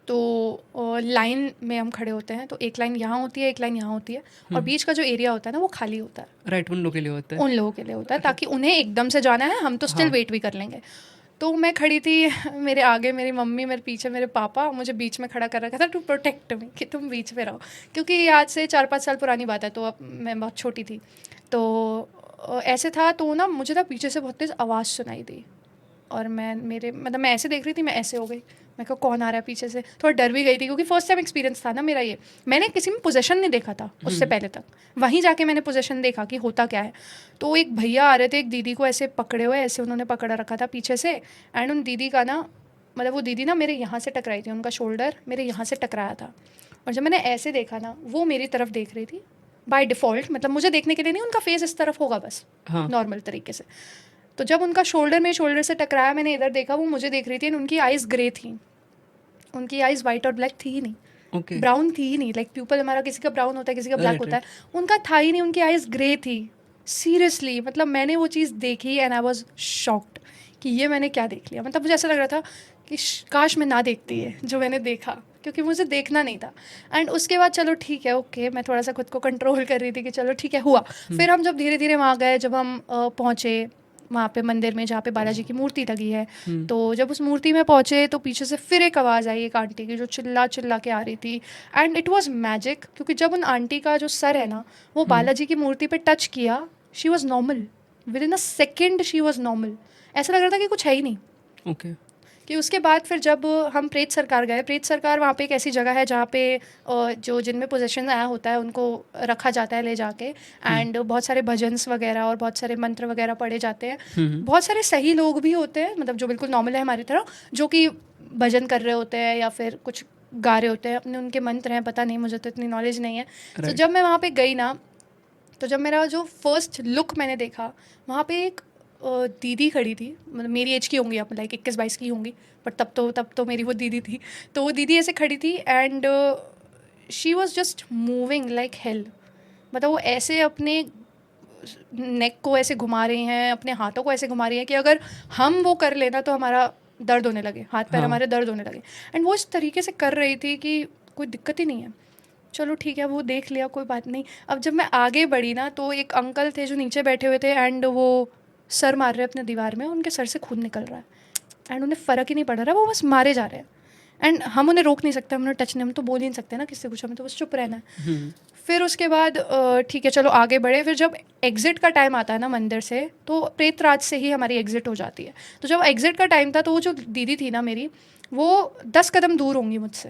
B: तो लाइन में हम खड़े होते हैं, तो एक लाइन यहाँ होती है, एक लाइन यहाँ होती है, और बीच का जो एरिया होता है ना वो खाली होता है,
A: राइट, उन लोगों के लिए होता है।
B: उन लोगों के लिए होता है, ताकि उन्हें एकदम से जाना है, हम तो स्टिल
A: हाँ।
B: वेट भी कर लेंगे। तो मैं खड़ी थी, मेरे आगे मेरी मम्मी, मेरे पीछे मेरे पापा, मुझे बीच में खड़ा कर रखा था टू प्रोटेक्ट मी, कि तुम बीच में रहो, क्योंकि आज से 4-5 साल पुरानी बात है, तो अब मैं बहुत छोटी थी। तो ऐसे था, तो ना मुझे ना पीछे से बहुत तेज़ आवाज़ सुनाई दी, और मैं ऐसे देख रही थी, मैं ऐसे हो गई, मैं कहा कौन आ रहा है पीछे से, थोड़ा डर भी गई थी, क्योंकि फर्स्ट टाइम एक्सपीरियंस था ना मेरा ये, मैंने किसी में पोजेशन नहीं देखा था उससे पहले तक, वहीं जाके मैंने पोजेशन देखा कि होता क्या है। तो एक भैया आ रहे थे, एक दीदी को ऐसे पकड़े हुए, ऐसे उन्होंने पकड़ा रखा था पीछे से, एंड उन दीदी का ना, मतलब वो दीदी ना मेरे यहाँ से टकराई थी, उनका शोल्डर मेरे यहाँ से टकराया था, और जब मैंने ऐसे देखा ना, वो मेरी तरफ देख रही थी बाय डिफ़ॉल्ट, मतलब मुझे देखने के लिए नहीं, उनका फेस इस तरफ होगा बस,
A: हाँ।
B: नॉर्मल तरीके से। तो जब उनका शोल्डर मेरे शोल्डर से टकराया, मैंने इधर देखा, वो मुझे देख रही थी, एंड उनकी आइज़ ग्रे थी, उनकी आइज़ वाइट और ब्लैक थी ही नहीं,
A: ओके।
B: ब्राउन थी ही नहीं, लाइक प्यूपल हमारा किसी का ब्राउन होता है, किसी का ब्लैक
A: राइट,
B: होता है,
A: राइट।
B: उनका था ही नहीं, उनकी आइज़ ग्रे थी। सीरियसली, मतलब मैंने वो चीज़ देखी एंड आई वाज शॉक्ड कि ये मैंने क्या देख लिया, मतलब मुझे ऐसा लग रहा था कि काश मैं ना देखती है जो मैंने देखा, क्योंकि मुझे देखना नहीं था। एंड उसके बाद चलो ठीक है, ओके, मैं थोड़ा सा खुद को कंट्रोल कर रही थी कि चलो ठीक है, हुआ। फिर हम जब धीरे धीरे वहाँ गए, जब हम पहुँचे वहाँ पे मंदिर में जहाँ पे बालाजी की मूर्ति लगी है, तो जब उस मूर्ति में पहुँचे, तो पीछे से फिर एक आवाज़ आई, एक आंटी की, जो चिल्ला चिल्ला के आ रही थी, एंड इट वाज मैजिक, क्योंकि जब उन आंटी का जो सर है ना, वो बालाजी की मूर्ति पे टच किया, she was normal, with in a second she was normal, ऐसा लग रहा था कि कुछ है ही नहीं।
A: ओके।
B: कि उसके बाद फिर जब हम प्रेत सरकार गए, प्रेत सरकार वहाँ पे एक ऐसी जगह है जहाँ पे जो जिनमें पोजेशन आया होता है उनको रखा जाता है ले जाके, एंड बहुत सारे भजन्स वगैरह और बहुत सारे मंत्र वगैरह पढ़े जाते हैं। बहुत सारे सही लोग भी होते हैं, मतलब जो बिल्कुल नॉर्मल है हमारी तरह, जो कि भजन कर रहे होते हैं या फिर कुछ गा रहे होते हैं, अपने उनके मंत्र हैं, पता नहीं, मुझे तो इतनी नॉलेज नहीं है। तो
A: राइट।
B: जब मैं वहाँ पे गई ना, तो जब मेरा जो फर्स्ट लुक मैंने देखा, वहाँ पे एक दीदी खड़ी थी, मतलब मेरी एज की होंगी, आप लाइक 21-22 की होंगी, बट तब तो मेरी वो दीदी थी। तो वो दीदी ऐसे खड़ी थी, and she was just moving like hell, मतलब वो ऐसे अपने नेक को ऐसे घुमा रही हैं, अपने हाथों को ऐसे घुमा रही हैं कि अगर हम वो कर लेना तो हमारा दर्द होने लगे, हाथ पैर
A: हाँ।
B: हमारे दर्द होने लगे। एंड वो इस तरीके से कर रही थी कि कोई दिक्कत ही नहीं है, चलो ठीक है, वो देख लिया, कोई बात नहीं। अब जब मैं आगे बढ़ी ना, तो एक अंकल थे जो नीचे बैठे हुए थे, एंड वो सर मार रहे अपने दीवार में, उनके सर से खून निकल रहा है, एंड उन्हें फ़र्क ही नहीं पड़ रहा, वो बस मारे जा रहे हैं। एंड हम उन्हें रोक नहीं सकते, हम उन्हें टच नहीं, हम तो बोल ही नहीं सकते ना किसी से कुछ, हमें तो बस चुप रहना है। फिर उसके बाद ठीक है, चलो आगे बढ़े। फिर जब एग्ज़िट का टाइम आता है ना मंदिर से, तो प्रेतराज से ही हमारी एग्ज़िट हो जाती है। तो जब एग्ज़िट का टाइम था, तो वो जो दीदी थी ना मेरी, वो 10 कदम दूर होंगी मुझसे,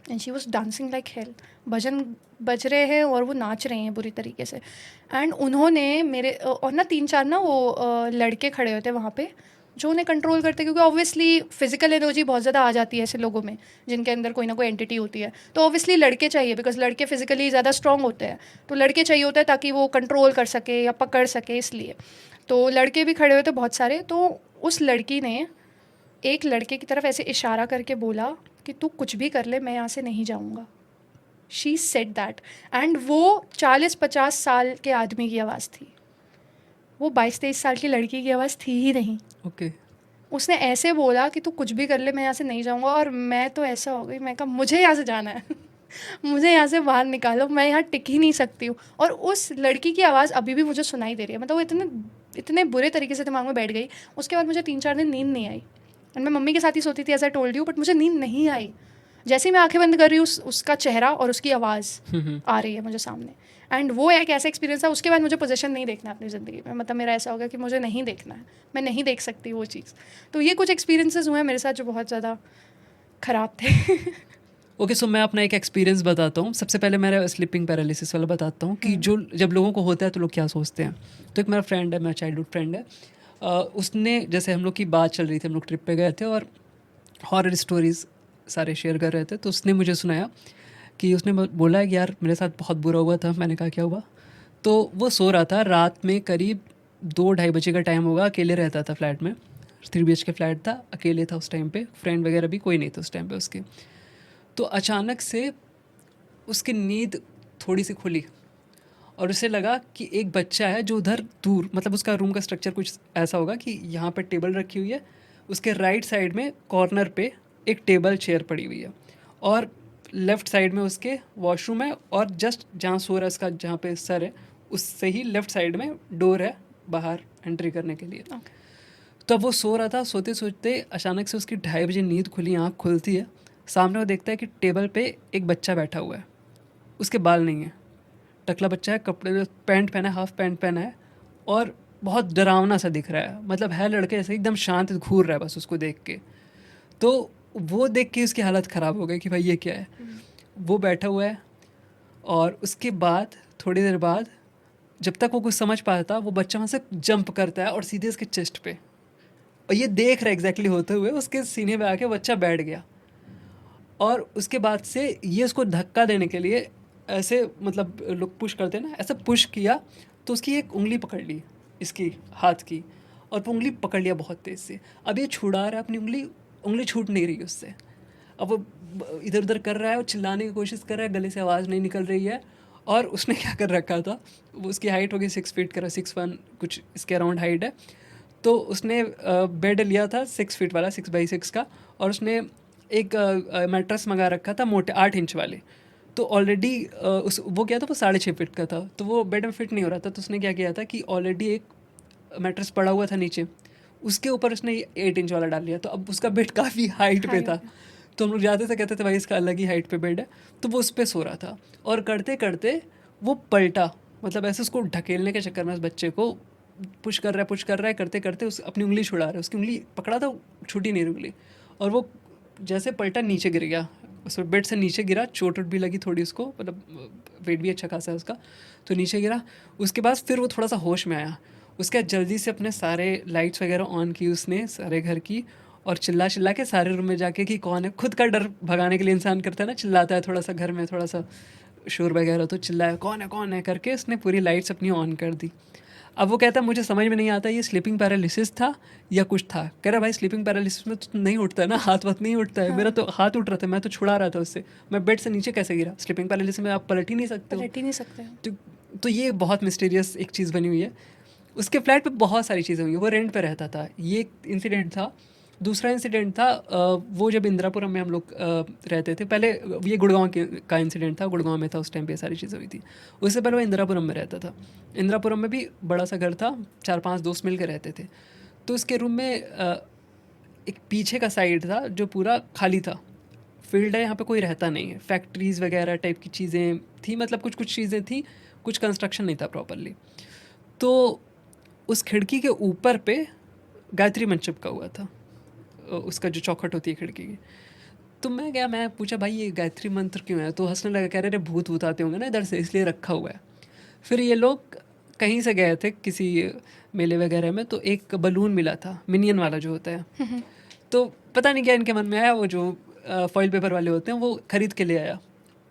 B: and she was dancing like hell, भजन बज रहे हैं और वो नाच रही हैं बुरी तरीके से। एंड उन्होंने मेरे और ना 3-4 ना वो लड़के खड़े होते वहाँ पे, जो उन्हें कंट्रोल करते, क्योंकि ऑब्वियसली फिजिकल एनर्जी बहुत ज़्यादा आ जाती है ऐसे लोगों में जिनके अंदर कोई ना कोई एंटिटी होती है, तो ऑब्वियसली लड़के चाहिए, बिकॉज लड़के फिजिकली ज़्यादा स्ट्रॉन्ग होते हैं, तो लड़के चाहिए होते हैं ताकि वो कंट्रोल कर सके या पकड़ सके, इसलिए। तो लड़के भी खड़े हुए थे बहुत सारे। तो उस लड़की ने एक लड़के की तरफ ऐसे इशारा करके बोला कि तू कुछ भी कर ले, मैं यहाँ से नहीं जाऊँगा। शी सेड दैट, एंड वो 40-50 साल के आदमी की आवाज़ थी, वो 22-23 साल की लड़की की आवाज़ थी ही नहीं।
A: ओके।
B: उसने ऐसे बोला कि तू कुछ भी कर ले, मैं यहाँ से नहीं जाऊँगा। और मैं तो ऐसा हो गई, मैं कहा मुझे यहाँ से जाना है मुझे यहाँ से बाहर निकालो, मैं यहाँ टिक ही नहीं सकती हूँ। और उस लड़की की आवाज़ अभी भी मुझे सुनाई दे रही है, मतलब वो इतने इतने बुरे तरीके से दिमाग में बैठ गई। उसके बाद मुझे 3-4 दिन नींद नहीं आई, एंड मैं मम्मी के साथ ही सोती थी, as I told you, but मुझे नींद नहीं आई। जैसे ही मैं आंखें बंद कर रही हूँ, उसका चेहरा और उसकी आवाज़ आ रही है मुझे सामने। एंड वो एक ऐसा एक्सपीरियंस था, उसके बाद मुझे पोजीशन नहीं देखना अपनी ज़िंदगी में, मतलब मेरा ऐसा हो गया कि मुझे नहीं देखना है, मैं नहीं देख सकती वो चीज़। तो ये कुछ एक्सपीरियंसेस हुए हैं मेरे साथ जो बहुत ज़्यादा ख़राब थे
A: ओके, सो मैं अपना एक एक्सपीरियंस बताता हूँ। सबसे पहले मेरा स्लीपिंग पैरालिसिस वाला बताता हूँ कि जो जब लोगों को होता है तो लोग क्या सोचते हैं। तो एक मेरा फ्रेंड है, मेरा चाइल्डहुड फ्रेंड है, उसने, जैसे हम लोग की बात चल रही थी, हम लोग ट्रिप पे गए थे और हॉरर स्टोरीज सारे शेयर कर रहे थे, तो उसने मुझे सुनाया कि उसने बोला कि यार मेरे साथ बहुत बुरा हुआ था। मैंने कहा क्या हुआ? तो वो सो रहा था रात में, करीब 2-2:30 का टाइम होगा, अकेले रहता था फ्लैट में, 3 BHK फ्लैट था, अकेले था उस टाइम पे, फ्रेंड वगैरह भी कोई नहीं था उस टाइम पे उसके। तो अचानक से उसकी नींद थोड़ी सी खुली और उसे लगा कि एक बच्चा है जो उधर दूर, मतलब उसका रूम का स्ट्रक्चर कुछ ऐसा होगा कि यहाँ पे टेबल रखी हुई है, उसके राइट साइड में कॉर्नर पे एक टेबल चेयर पड़ी हुई है, और लेफ़्ट साइड में उसके वॉशरूम है, और जस्ट जहाँ सो रहा है उसका, जहाँ पे सर है, उससे ही लेफ़्ट साइड में डोर है बाहर एंट्री करने के लिए। तो अब वो सो रहा था, सोते सोते अचानक से उसकी 2:30 बजे नींद खुली, आँख खुलती है, सामने वो देखता है कि टेबल पे एक बच्चा बैठा हुआ है, उसके बाल नहीं है, टकला बच्चा है, कपड़े में पैंट पहना है, हाफ पैंट पहना है, और बहुत डरावना सा दिख रहा है, मतलब है लड़के ऐसे एकदम शांत घूर रहा है बस उसको देख के। तो वो देख के उसकी हालत ख़राब हो गई कि भाई ये क्या है। वो बैठा हुआ है, और उसके बाद थोड़ी देर बाद, जब तक वो कुछ समझ पाता, वो बच्चा वहाँ से जंप करता है और सीधे उसके चेस्ट पे, और ये देख रहा है एग्जैक्टली होते हुए, उसके सीने पे आके बच्चा बैठ गया। और उसके बाद से ये उसको धक्का देने के लिए ऐसे, मतलब लोग पुश करते हैं ना, ऐसे पुश किया, तो उसकी एक उंगली पकड़ ली, इसकी हाथ की, और वो उंगली पकड़ लिया बहुत तेज़ से। अब ये छुड़ा रहा है अपनी उंगली, उंगली छूट नहीं रही उससे। अब वो इधर उधर कर रहा है और चिल्लाने की कोशिश कर रहा है, गले से आवाज़ नहीं निकल रही है। और उसने क्या कर रखा था, वो उसकी हाइट होगी 6 फीट का, 6'1" कुछ इसके अराउंड हाइट है। तो उसने बेड लिया था 6 फीट वाला, 6x6 का, और उसने एक मैट्रेस मंगा रखा था मोटे 8 इंच वाले। तो ऑलरेडी उस वो क्या था, वो 6.5 फीट का था, तो वो बेड में फिट नहीं हो रहा था। तो उसने क्या किया था कि ऑलरेडी एक मैट्रेस पड़ा हुआ था नीचे, उसके ऊपर उसने 8 इंच वाला डाल लिया। तो अब उसका बेड काफ़ी हाइट पे
B: हाई हो
A: था।
B: गया।
A: तो हम लोग जाते थे, कहते थे भाई इसका अलग ही हाइट पे बेड है। तो वो उस पर सो रहा था, और करते करते वो पलटा, मतलब ऐसे उसको ढकेलने के चक्कर में उस बच्चे को पुश कर रहा है, करते करते उस अपनी उंगली छुड़ा रहा है, उसकी उंगली पकड़ा था, छूटी नहीं रही उंगली, और वो जैसे पलटा नीचे गिर गया, उस बेड से नीचे गिरा, चोट वोट भी लगी थोड़ी उसको, मतलब वेट भी अच्छा खासा है उसका, तो नीचे गिरा। उसके बाद फिर वो थोड़ा सा होश में आया, उसके बाद जल्दी से अपने सारे लाइट्स वगैरह ऑन की उसने, सारे घर की, और चिल्ला चिल्ला के सारे रूम में जाके कि कौन है, खुद का डर भगाने के लिए इंसान करता है ना, चिल्लाता है थोड़ा सा, घर में थोड़ा सा शोर वगैरह, तो चिल्लाया कौन है करके उसने पूरी लाइट्स अपनी ऑन कर दी। अब वो कहता है मुझे समझ में नहीं आता ये स्लीपिंग पैरालिसिस था या कुछ था। कह रहा भाई स्लीपिंग पैरालिसिस में तो नहीं उठता है ना, हाथ वाथ नहीं उठता है, मेरा तो हाथ उठ रहा था, मैं तो छुड़ा रहा था उससे, मैं बेड से नीचे कैसे गिरा? स्लीपिंग पैरालिसिस में आप पलट ही नहीं सकते हो।
B: पलट ही नहीं सकते।
A: तो ये बहुत मिस्टीरियस एक चीज़ बनी हुई है। उसके फ्लैट पे बहुत सारी चीज़ें हुई, वो रेंट पे रहता था, ये एक इंसिडेंट था। दूसरा इंसिडेंट था वो जब इंदिरापुरम में हम लोग रहते थे पहले, ये गुड़गांव का इंसिडेंट था, गुड़गांव में था उस टाइम पे सारी चीज़ें हुई थी। उससे पहले वो इंदिरापुरम में रहता था। इंदिरापुरम में भी बड़ा सा घर था, 4-5 दोस्त मिल के रहते थे। तो उसके रूम में एक पीछे का साइड था जो पूरा खाली था, फील्ड है, यहाँ पे कोई रहता नहीं है, फैक्ट्रीज़ वगैरह टाइप की चीज़ें थी, मतलब कुछ कुछ चीज़ें थी, कुछ कंस्ट्रक्शन नहीं था प्रॉपरली। तो उस खिड़की के ऊपर पे गायत्री मंत्र चिपका हुआ था, उसका जो चौखट होती है खिड़की की। तो मैं गया, मैं पूछा भाई ये गायत्री मंत्र क्यों है? तो हंसने लगा, कह रहे भूत भूत आते होंगे ना इधर से, इसलिए रखा हुआ है। फिर ये लोग कहीं से गए थे किसी मेले वगैरह में, तो एक बलून मिला था, मिनियन वाला जो होता है। तो पता नहीं क्या इनके मन में आया, वो जो फॉइल पेपर वाले होते हैं वो खरीद के ले आया,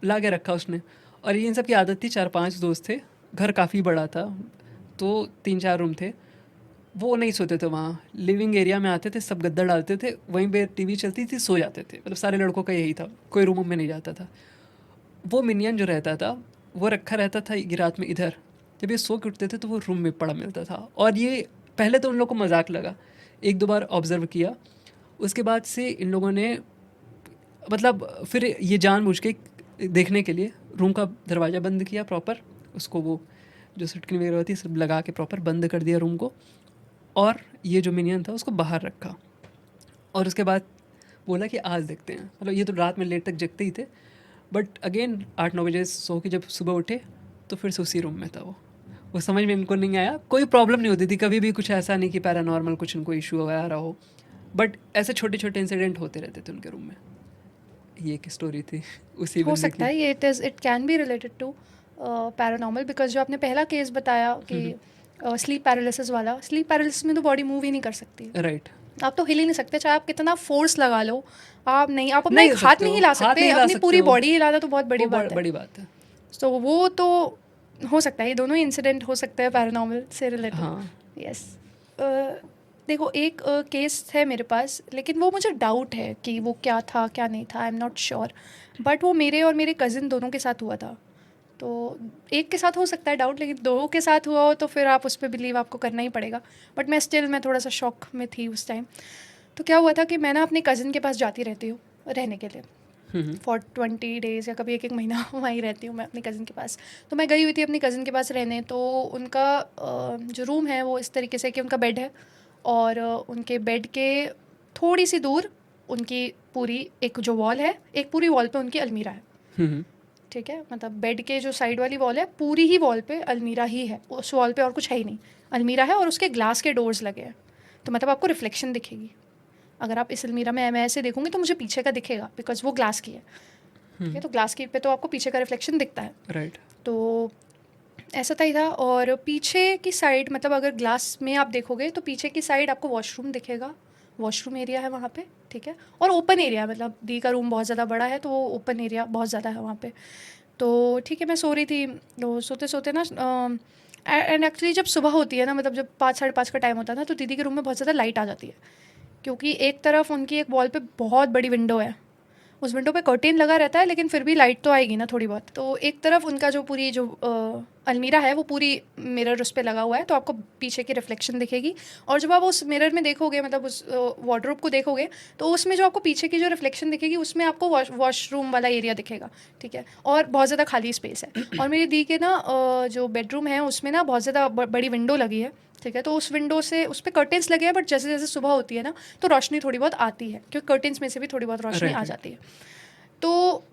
A: ला के रखा उसने। और ये इन सब की आदत थी, 4-5 दोस्त थे, घर काफ़ी बड़ा था, तो 3-4 रूम थे। वो नहीं सोते थे वहाँ, लिविंग एरिया में आते थे, सब गद्दा डालते थे, वहीं पे टीवी चलती थी, सो जाते थे, मतलब सारे लड़कों का यही था, कोई रूम में नहीं जाता था। वो मिनियन जो रहता था वो रखा रहता था ये रात में इधर, जब ये सो के उठते थे तो वो रूम में पड़ा मिलता था। और ये पहले तो उन लोगों को मजाक लगा, एक दो बार ऑब्जर्व किया, उसके बाद से इन लोगों ने मतलब फिर ये जानबूझ के देखने के लिए रूम का दरवाज़ा बंद किया प्रॉपर, उसको वो जो सिटकिन वगैरह होती है सब लगा के प्रॉपर बंद कर दिया रूम को, और ये जो मिनियन था उसको बाहर रखा। और उसके बाद बोला कि आज देखते हैं, मतलब ये तो रात में लेट तक जगते ही थे, बट अगेन 8-9 बजे सो के जब सुबह उठे तो फिर से उसी रूम में था वो समझ में इनको नहीं आया, कोई प्रॉब्लम नहीं होती थी कभी भी, कुछ ऐसा नहीं कि पैरानॉर्मल कुछ उनको इशू आ रहा हो, बट ऐसे छोटे छोटे इंसिडेंट होते रहते थे उनके रूम में। ये एक स्टोरी थी उसी
B: हो
A: बंदे
B: सकता
A: की।
B: है ये it can be related to paranormal, because जो आपने पहला केस बताया कि स्लीप पैरालिसिस वाला, स्लीप पैरालिसिस में तो बॉडी मूव ही नहीं कर सकती,
A: राइट,
B: आप तो हिल ही नहीं सकते, चाहे आप कितना फोर्स लगा लो, आप नहीं, आप अपना
A: नहीं
B: एक
A: हो
B: हाथ
A: सकते
B: नहीं
A: हो,
B: हिला
A: हाथ
B: सकते,
A: नहीं हिला
B: अपनी
A: सकते
B: पूरी
A: हो,
B: बॉडी हिलाना तो बहुत बड़ी
A: वो
B: बात है।
A: बड़ी बात है।
B: तो वो तो हो सकता है, ये दोनों ही इंसिडेंट हो सकते हैं पैरानॉर्मल से रिलेटेड।
A: हाँ।
B: यस। देखो एक केस है मेरे पास, लेकिन वो मुझे डाउट है कि वो क्या था क्या नहीं था, आई एम नॉट श्योर, बट वो मेरे और मेरे कज़िन दोनों के साथ हुआ था। तो एक के साथ हो सकता है डाउट, लेकिन दो के साथ हुआ हो तो फिर आप उस पर बिलीव आपको करना ही पड़ेगा। बट मैं थोड़ा सा शॉक में थी उस टाइम। तो क्या हुआ था कि मैं ना अपने कज़िन के पास जाती रहती हूँ रहने के लिए फॉर 20 डेज़ या कभी एक महीना वहीं रहती हूँ मैं अपनी कज़िन के पास। तो मैं गई हुई थी अपनी कज़िन के पास रहने, तो उनका जो रूम है वो इस तरीके से कि उनका बेड है, और उनके बेड के थोड़ी सी दूर उनकी पूरी एक जो वॉल है, एक पूरी वॉल पे उनकी अलमीरा है। ठीक है, मतलब बेड के जो साइड वाली वॉल है पूरी ही वॉल पे अलमीरा ही है, उस वॉल पे और कुछ है ही नहीं, अलमीरा है और उसके ग्लास के डोर्स लगे हैं। तो मतलब आपको रिफ्लेक्शन दिखेगी, अगर आप इस अलमीरा में मैं ऐसे देखूंगी तो मुझे पीछे का दिखेगा, बिकॉज वो ग्लास की है। ठीक है, तो ग्लास की पे तो आपको पीछे का रिफ्लेक्शन दिखता है।
A: राइट।
B: तो ऐसा था ही था। और पीछे की साइड, मतलब अगर ग्लास में आप देखोगे तो पीछे की साइड आपको वॉशरूम दिखेगा, वॉशरूम एरिया है वहाँ पे। ठीक है, और ओपन एरिया, मतलब दी का रूम बहुत ज़्यादा बड़ा है तो वो ओपन एरिया बहुत ज़्यादा है वहाँ पे। तो ठीक है, मैं सो रही थी, तो सोते सोते ना एंड एक्चुअली जब सुबह होती है ना, मतलब जब 5-5:30 का टाइम होता है ना, तो दीदी के रूम में बहुत ज़्यादा लाइट आ जाती है, क्योंकि एक तरफ उनकी एक वॉल पे बहुत बड़ी विंडो है, उस विंडो पे कर्टेन लगा रहता है, लेकिन फिर भी लाइट तो आएगी ना थोड़ी बहुत। तो एक तरफ उनका जो पूरी जो अलमीरा है वो पूरी मिरर उस पर लगा हुआ है, तो आपको पीछे की रिफ्लेक्शन दिखेगी। और जब आप उस मिरर में देखोगे, मतलब उस वार्डरोब को देखोगे, तो उसमें जो आपको पीछे की जो रिफ्लेक्शन दिखेगी उसमें आपको वॉशरूम वाला एरिया दिखेगा। ठीक है, और बहुत ज़्यादा खाली स्पेस है। और मेरी दी के ना जो बेडरूम है उसमें ना बहुत ज़्यादा बड़ी विंडो लगी है। ठीक है, तो उस विंडो से उस पर कर्टेंस लगे हैं, बट जैसे जैसे सुबह होती है ना तो रोशनी थोड़ी बहुत आती है, क्योंकि कर्टेंस में से भी थोड़ी बहुत रोशनी आ
A: राइट।
B: जाती है। तो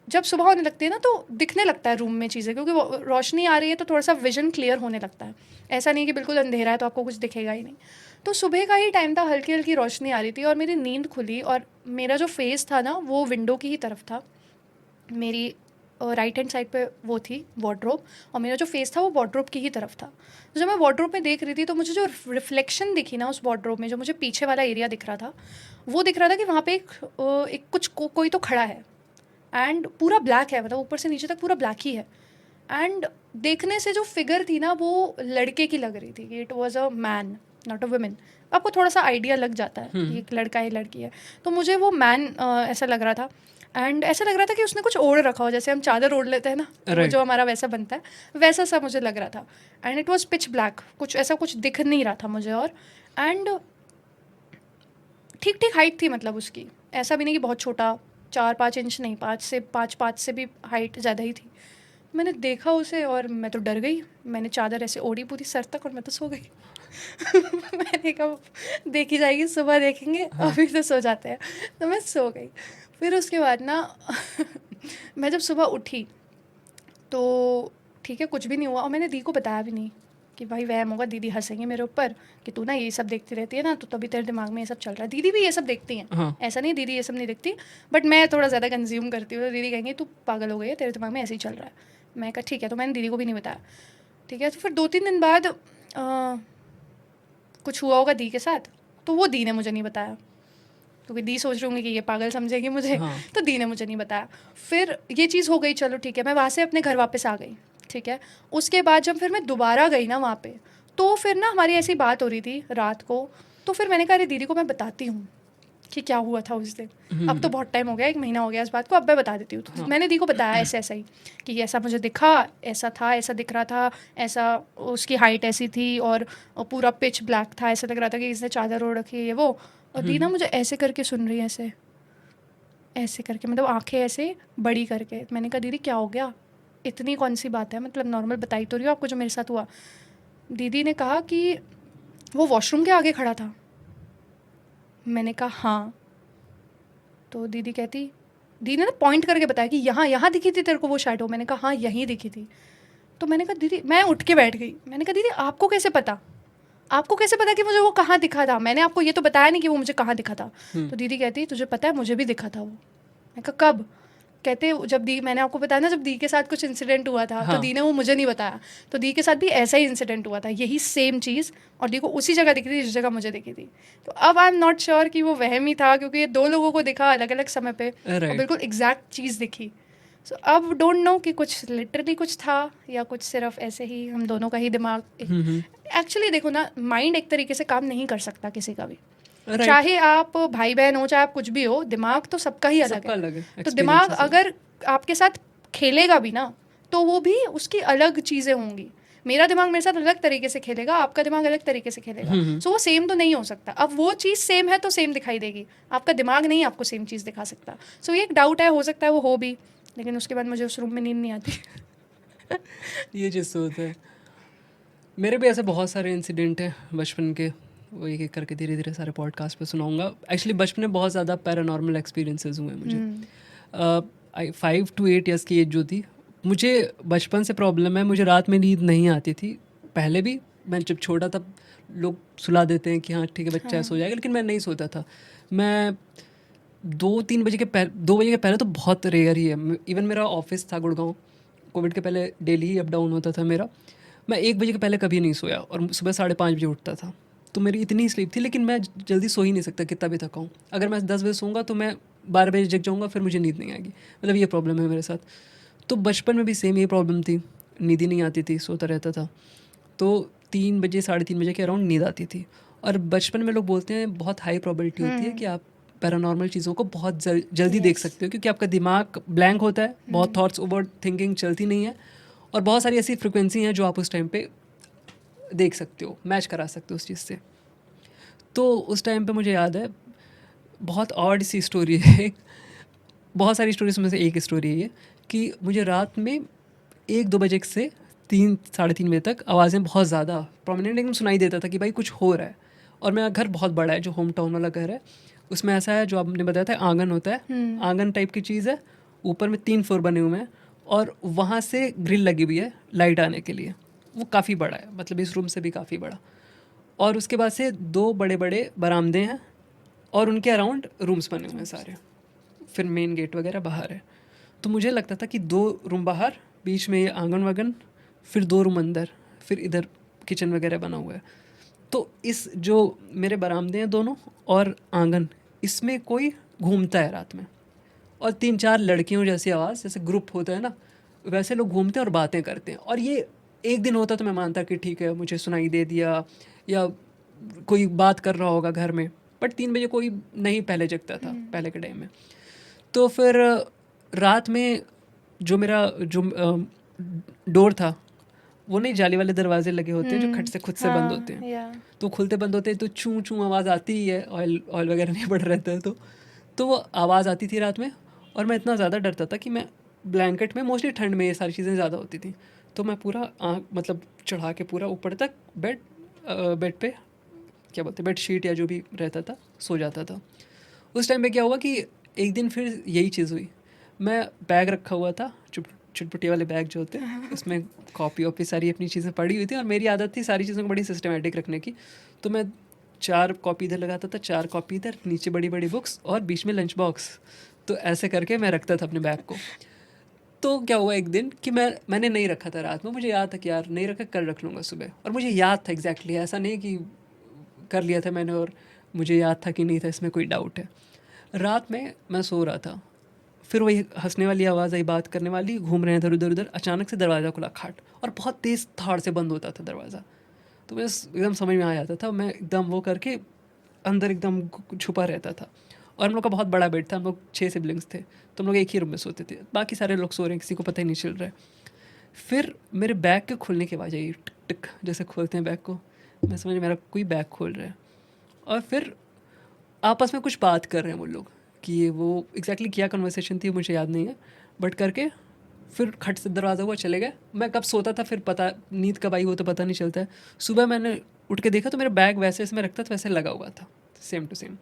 B: जब सुबह होने लगती है ना तो दिखने लगता है रूम में चीज़ें, क्योंकि रोशनी आ रही है तो थोड़ा सा विजन क्लियर होने लगता है। ऐसा नहीं कि बिल्कुल अंधेरा है तो आपको कुछ दिखेगा ही नहीं। तो सुबह का ही टाइम था, हल्की हल्की रोशनी आ रही थी और मेरी नींद खुली, और मेरा जो फेस था ना वो विंडो की ही तरफ था। मेरी राइट हैंड साइड पे वो थी वार्डरोब, और मेरा जो फेस था वो वार्डरोब की ही तरफ था। तो जब मैं वार्डरोब में देख रही थी तो मुझे जो रिफ्लेक्शन दिखी ना उस वार्डरोब में, जो मुझे पीछे वाला एरिया दिख रहा था, वो दिख रहा था कि वहाँ पे एक कुछ कोई तो खड़ा है, एंड पूरा ब्लैक है, मतलब ऊपर से नीचे तक पूरा ब्लैक ही है। एंड देखने से जो फिगर थी ना वो लड़के की लग रही थी, कि it was a man not a women. आपको थोड़ा सा आइडिया लग जाता है कि एक लड़का है लड़की है, तो मुझे वो मैन ऐसा लग रहा था। एंड ऐसा लग रहा था कि उसने कुछ ओढ़ रखा हो, जैसे हम चादर ओढ़ लेते हैं ना, तो वो जो हमारा वैसा बनता है वैसा सा मुझे लग रहा था। And it was pitch black, कुछ ऐसा कुछ दिख नहीं रहा था मुझे। और एंड ठीक ठीक हाइट थी, मतलब उसकी ऐसा भी नहीं कि बहुत छोटा, 4-5 इंच नहीं, 5 से भी हाइट ज़्यादा ही थी। मैंने देखा उसे और मैं तो डर गई, मैंने चादर ऐसे ओढ़ी पूरी सर तक और मैं तो सो गई। मैंने कहा देखी जाएगी, सुबह देखेंगे, अभी तो सो जाते हैं। तो मैं सो गई। फिर उसके बाद ना मैं जब सुबह उठी तो ठीक है कुछ भी नहीं हुआ, और मैंने दी को बताया भी नहीं कि भाई वहम होगा, दीदी हंसेंगे मेरे ऊपर कि तू ना ये सब देखती रहती है ना, तो तभी तेरे दिमाग में ये सब चल रहा है। दीदी भी ये सब देखती हैं,
A: हाँ।
B: ऐसा नहीं दीदी ये सब नहीं देखती, बट मैं थोड़ा ज़्यादा कंज्यूम करती हूँ, तो दीदी कहेंगे तू पागल हो गई है, तेरे दिमाग में ऐसे ही चल रहा है। मैं कहा ठीक है, तो मैंने दीदी को भी नहीं बताया। ठीक है, तो फिर 2-3 दिन बाद कुछ हुआ होगा दी के साथ, तो वो दी ने मुझे नहीं बताया, क्योंकि दी सोच रही होंगी कि ये पागल समझेगी मुझे।
A: हाँ।
B: तो दी ने मुझे नहीं बताया। फिर ये चीज़ हो गई, चलो ठीक है, मैं वहाँ से अपने घर वापस आ गई। ठीक है, उसके बाद जब फिर मैं दोबारा गई ना वहाँ पे, तो फिर ना हमारी ऐसी बात हो रही थी रात को, तो फिर मैंने कहा अरे दीदी को मैं बताती हूँ कि क्या हुआ था उस दिन। अब तो बहुत टाइम हो गया, 1 महीना हो गया इस बात को, अब मैं बता देती हूँ। तो मैंने दी को बताया ऐसे ऐसा ही कि ऐसा मुझे दिखा, ऐसा था, ऐसा दिख रहा था, ऐसा उसकी हाइट ऐसी थी और पूरा पिच ब्लैक था, ऐसा लग रहा था कि इसने चादर ओढ़ रखी है ये वो। और दी ना मुझे ऐसे करके सुन रही है, ऐसे ऐसे करके, मतलब आंखें ऐसे बड़ी करके। मैंने कहा दीदी क्या हो गया, इतनी कौन सी बात है, मतलब नॉर्मल बताई तो रही हो आपको जो मेरे साथ हुआ। दीदी ने कहा कि वो वॉशरूम के आगे खड़ा था। मैंने कहा हाँ। तो दीदी ने ना पॉइंट करके बताया कि यहाँ यहाँ दिखी थी तेरे को वो शैडो। मैंने कहा हाँ यहीं दिखी थी। तो मैंने कहा दीदी, मैं उठ के बैठ गई। मैंने कहा दीदी आपको कैसे पता, आपको कैसे पता कि मुझे वो कहाँ दिखा था, मैंने आपको ये तो बताया नहीं कि वो मुझे कहाँ दिखा था। तो दीदी कहती तुझे पता है मुझे भी दिखा था वो। मैं कहा कब। कहते जब दी, मैंने आपको बताया ना जब दी के साथ कुछ इंसिडेंट हुआ था, तो
A: हाँ।
B: दी ने वो मुझे नहीं बताया, तो दी के साथ भी ऐसा ही इंसिडेंट हुआ था, यही सेम चीज़, और दी को उसी जगह दिखी थी जिस जगह मुझे दिखी थी। तो अब आई एम नॉट श्योर कि वो वहम ही था, क्योंकि ये 2 लोगों को दिखा अलग अलग समय पे और
A: राइट।
B: बिल्कुल एग्जैक्ट चीज़ दिखी। सो अब डोंट नो कि कुछ लिटरली कुछ था या कुछ सिर्फ ऐसे ही हम दोनों का ही दिमाग। एक्चुअली देखो ना, माइंड एक तरीके से काम नहीं कर सकता किसी का भी,
A: राइट।
B: चाहे आप भाई बहन हो, चाहे आप कुछ भी हो, दिमाग तो सबका ही अलग
A: सबका
B: है।
A: अलग है,
B: तो दिमाग
A: एक्सपीरियंसेस अलग।
B: अगर आपके साथ खेलेगा भी ना, तो वो भी उसकी अलग चीज़ें होंगी। मेरा दिमाग मेरे साथ अलग तरीके से खेलेगा, आपका दिमाग अलग तरीके से खेलेगा। सो वो सेम तो नहीं हो सकता। अब वो चीज़ सेम है तो सेम दिखाई देगी, आपका दिमाग नहीं आपको सेम चीज़ दिखा सकता। सो ये एक डाउट है, हो सकता है वो हो भी, लेकिन उसके बाद मुझे उस रूम में नींद नहीं आती।
A: ये चीज़ तो होता है। मेरे भी ऐसे बहुत सारे इंसिडेंट हैं बचपन के, वो एक एक करके धीरे धीरे सारे पॉडकास्ट पे सुनाऊंगा। एक्चुअली बचपन में बहुत ज़्यादा पैरानॉर्मल एक्सपीरियंसेस हुए मुझे। 5 to 8 ईयर्स की एज जो थी, मुझे बचपन से प्रॉब्लम है, मुझे रात में नींद नहीं आती थी। पहले भी मैं जब छोटा था, लोग सुला देते हैं कि हाँ ठीक है बच्चा है सो जाएगा, लेकिन मैं नहीं सोता था। मैं 2-3 बजे के पहले, 2 बजे के पहले तो बहुत रेयर ही है। इवन मेरा ऑफिस था गुड़गांव, कोविड के पहले डेली ही अप डाउन होता था मेरा। मैं 1 बजे के पहले कभी नहीं सोया और सुबह 5:30 बजे उठता था। तो मेरी इतनी स्लीप थी, लेकिन मैं जल्दी सो ही नहीं सकता कितना भी थका हूँ। अगर मैं 10 बजे सोऊंगा तो मैं 12 बजे जग जाऊँगा, फिर मुझे नींद नहीं आएगी। मतलब ये प्रॉब्लम है मेरे साथ। तो बचपन में भी सेम ये प्रॉब्लम थी, नींद ही नहीं आती थी, सोता रहता था। तो 3 बजे 3:30 बजे के अराउंड नींद आती थी। और बचपन में लोग बोलते हैं बहुत हाई प्रोबेबिलिटी होती है कि आप पैरानॉर्मल चीज़ों को बहुत जल्दी देख सकते हो, क्योंकि आपका दिमाग ब्लैंक होता है, बहुत थॉट्स ओवर थिंकिंग चलती नहीं है, और बहुत सारी ऐसी फ्रिक्वेंसी हैं जो आप उस टाइम पे देख सकते हो, मैच करा सकते हो उस चीज़ से। तो उस टाइम पे मुझे याद है, बहुत ऑड सी स्टोरी है, बहुत सारी स्टोरीज में से एक स्टोरी है ये, कि मुझे रात में 1-2 बजे से 3-3:30 बजे तक आवाज़ें बहुत ज़्यादा प्रोमिनेंट एकदम सुनाई देता था कि भाई कुछ हो रहा है। और मेरा घर बहुत बड़ा है, जो होम टाउन वाला घर है उसमें ऐसा है, जो आपने बताया था आंगन होता है, आंगन टाइप की चीज़ है, ऊपर में 3 फ्लोर बने हुए हैं और वहाँ से ग्रिल लगी हुई है लाइट आने के लिए। वो काफ़ी बड़ा है, मतलब इस रूम से भी काफ़ी बड़ा। और उसके बाद से 2 बड़े बड़े बरामदे हैं और उनके अराउंड रूम्स बने हुए हैं सारे, फिर मेन गेट वगैरह बाहर है। तो मुझे लगता था कि 2 रूम बाहर, बीच में ये आंगन वागन, फिर 2 रूम अंदर, फिर इधर किचन वगैरह बना हुआ है। तो इस जो मेरे बरामदे हैं दोनों और आंगन, इसमें कोई घूमता है रात में, और 3-4 लड़कियों जैसी आवाज़, जैसे ग्रुप होता है ना, वैसे लोग घूमते हैं और बातें करते हैं। और ये एक दिन होता तो मैं मानता कि ठीक है मुझे सुनाई दे दिया या कोई बात कर रहा होगा घर में, बट 3 बजे कोई नहीं पहले जगता था पहले के टाइम में। तो फिर रात में जो मेरा जो डोर था, वो नहीं जाली वाले दरवाजे लगे होते हैं जो खट से खुद से बंद होते हैं, तो खुलते बंद होते हैं तो चूं चूं आवाज़ आती ही है, ऑयल ऑयल वगैरह नहीं पड़ रहता है। तो वो आवाज़ आती थी रात में, और मैं इतना ज़्यादा डरता था कि मैं ब्लैंकेट में, मोस्टली ठंड में ये सारी चीज़ें ज़्यादा होती थी, तो मैं पूरा मतलब चढ़ा के पूरा ऊपर तक बेड पे क्या बोलते बेड शीट या जो भी रहता था सो जाता था। उस टाइम पे क्या हुआ कि एक दिन फिर यही चीज़ हुई। मैं बैग रखा हुआ था, चुटपुटी वाले बैग जो होते हैं, उसमें कॉपी वॉपी सारी अपनी चीज़ें पड़ी हुई थी, और मेरी आदत थी सारी चीज़ों को बड़ी सिस्टमेटिक रखने की। तो मैं 4 कॉपी इधर लगाता था, 4 कॉपी इधर, नीचे बड़ी बड़ी बुक्स और बीच में लंच बॉक्स। तो ऐसे करके मैं रखता था अपने बैग को। तो क्या हुआ एक दिन कि मैंने नहीं रखा था रात में, मुझे याद था कि यार नहीं रखा, कल रख लूँगा सुबह। और मुझे याद था एग्जैक्टली, ऐसा नहीं कि कर लिया था मैंने और मुझे याद था कि नहीं था, इसमें कोई डाउट है। रात में मैं सो रहा था, फिर वही हंसने वाली आवाज़ आई, बात करने वाली, घूम रहे हैं इधर उधर उधर। अचानक से दरवाज़ा खुला खाट, और बहुत तेज़ धाड़ से बंद होता था दरवाज़ा। तो मैं एकदम समझ में आ जाता था, मैं एकदम वो करके अंदर एकदम छुपा रहता था। और हम लोग का बहुत बड़ा बेड था, हम लोग 6 सिबलिंग्स थे, तो हम लोग एक ही रूम में सोते थे, बाकी सारे लोग सो रहे हैं, किसी को पता ही नहीं चल रहा है। फिर मेरे बैग के खुलने की आवाज़ आई, टिक टिक जैसे खोलते हैं बैग को। मैं समझ मेरा कोई बैग खोल रहा है, और फिर आपस में कुछ बात कर रहे हैं वो लोग, कि ये वो एग्जैक्टली क्या कन्वर्सेशन थी मुझे याद नहीं है, बट करके फिर खट से दरवाज़ा हुआ, चले गए। मैं कब सोता था फिर पता, नींद कब आई वो तो पता नहीं चलता है। सुबह मैंने उठ के देखा तो मेरा बैग वैसे इसमें रखता था वैसे लगा हुआ था, सेम टू सेम।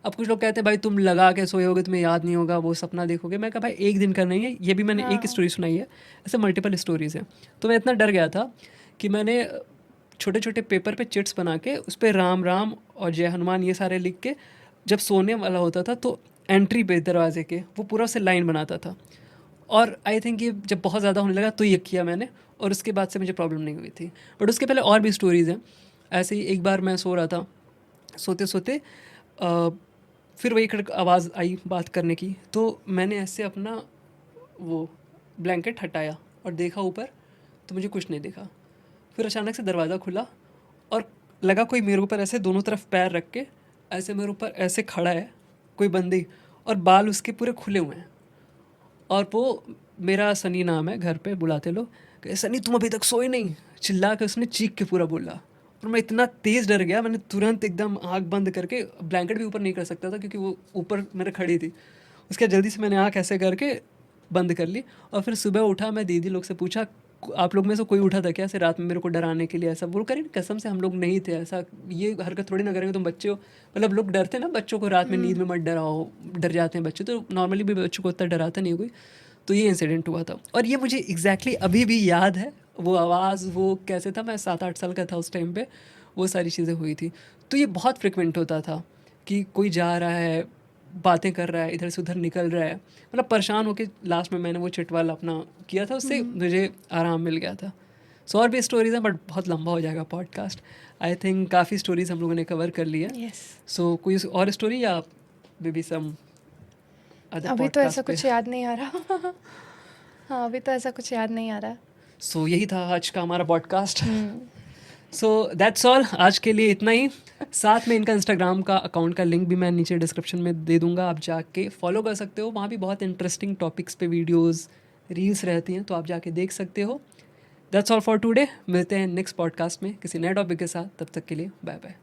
A: अब कुछ लोग कहते हैं भाई तुम लगा के सोए होगे, तुम्हें याद नहीं होगा, वो सपना देखोगे। मैं कहा भाई एक दिन का नहीं है, ये भी मैंने एक
B: हाँ।
A: स्टोरी सुनाई है, ऐसे मल्टीपल स्टोरीज़ हैं। तो मैं इतना डर गया था कि मैंने छोटे छोटे पेपर पे चिट्स बना के उस पर राम राम और जय हनुमान ये सारे लिख के, जब सोने वाला होता था तो एंट्री पे दरवाजे के वो पूरा उससे लाइन बनाता था। और आई थिंक ये जब बहुत ज़्यादा होने लगा तो ये किया मैंने, और उसके बाद से मुझे प्रॉब्लम नहीं हुई थी। बट उसके पहले और भी स्टोरीज़ हैं। ऐसे ही एक बार मैं सो रहा था, सोते सोते फिर वही आवाज़ आई बात करने की, तो मैंने ऐसे अपना वो ब्लैंकेट हटाया और देखा ऊपर, तो मुझे कुछ नहीं दिखा। फिर अचानक से दरवाज़ा खुला और लगा कोई मेरे ऊपर ऐसे दोनों तरफ पैर रख के ऐसे मेरे ऊपर ऐसे खड़ा है, कोई बंदी, और बाल उसके पूरे खुले हुए हैं। और वो, मेरा सनी नाम है, घर पे बुलाते लोग, कहे सनी तुम अभी तक सोए नहीं, चिल्ला के उसने चीख के पूरा बोला। और मैं इतना तेज़ डर गया, मैंने तुरंत एकदम आँख बंद करके, ब्लैंकेट भी ऊपर नहीं कर सकता था क्योंकि वो ऊपर मेरे खड़ी थी, उसके बाद जल्दी से मैंने आँख ऐसे करके बंद कर ली। और फिर सुबह उठा, मैं दीदी लोग से पूछा आप लोग में से कोई उठा था क्या ऐसे रात में मेरे को डराने के लिए? ऐसा बोल करें, कसम से हम लोग नहीं थे, ऐसा ये हरकत थोड़ी ना करेंगे, तुम बच्चे हो। मतलब लोग डरते ना बच्चों को, रात में नींद में मत डराओ, डर जाते हैं बच्चे, तो नॉर्मली भी बच्चों को उतना डराता नहीं कोई। तो ये इंसिडेंट हुआ था, और ये मुझे एग्जैक्टली अभी भी याद है, वो आवाज़, वो कैसे था, मैं 7-8 साल का था उस टाइम पे, वो सारी चीज़ें हुई थी। तो ये बहुत फ्रिक्वेंट होता था कि कोई जा रहा है, बातें कर रहा है, इधर से उधर निकल रहा है, मतलब परेशान होके लास्ट में मैंने वो चिट वाला अपना किया था, उससे मुझे आराम मिल गया था। सो और भी स्टोरीज़ हैं बट बहुत लंबा हो जाएगा पॉडकास्ट। आई थिंक काफ़ी स्टोरीज़ हम लोगों ने कवर कर ली है।
B: यस।
A: सो कोई और स्टोरी या मे बी सम अदर
B: अभी तो ऐसा
A: पॉडकास्ट पे?
B: कुछ याद नहीं आ रहा। हाँ, अभी तो ऐसा कुछ याद नहीं आ रहा।
A: सो यही था आज का हमारा podcast.
B: Hmm.
A: So that's all, आज के लिए इतना ही। साथ में इनका इंस्टाग्राम का अकाउंट का लिंक भी मैं नीचे डिस्क्रिप्शन में दे दूंगा, आप जाके फॉलो कर सकते हो, वहाँ भी बहुत इंटरेस्टिंग टॉपिक्स पे वीडियोस, रील्स रहती हैं, तो आप जाके देख सकते हो। दैट्स ऑल फॉर टुडे, मिलते हैं नेक्स्ट पॉडकास्ट में किसी नए टॉपिक के साथ, तब तक के लिए बाय बाय।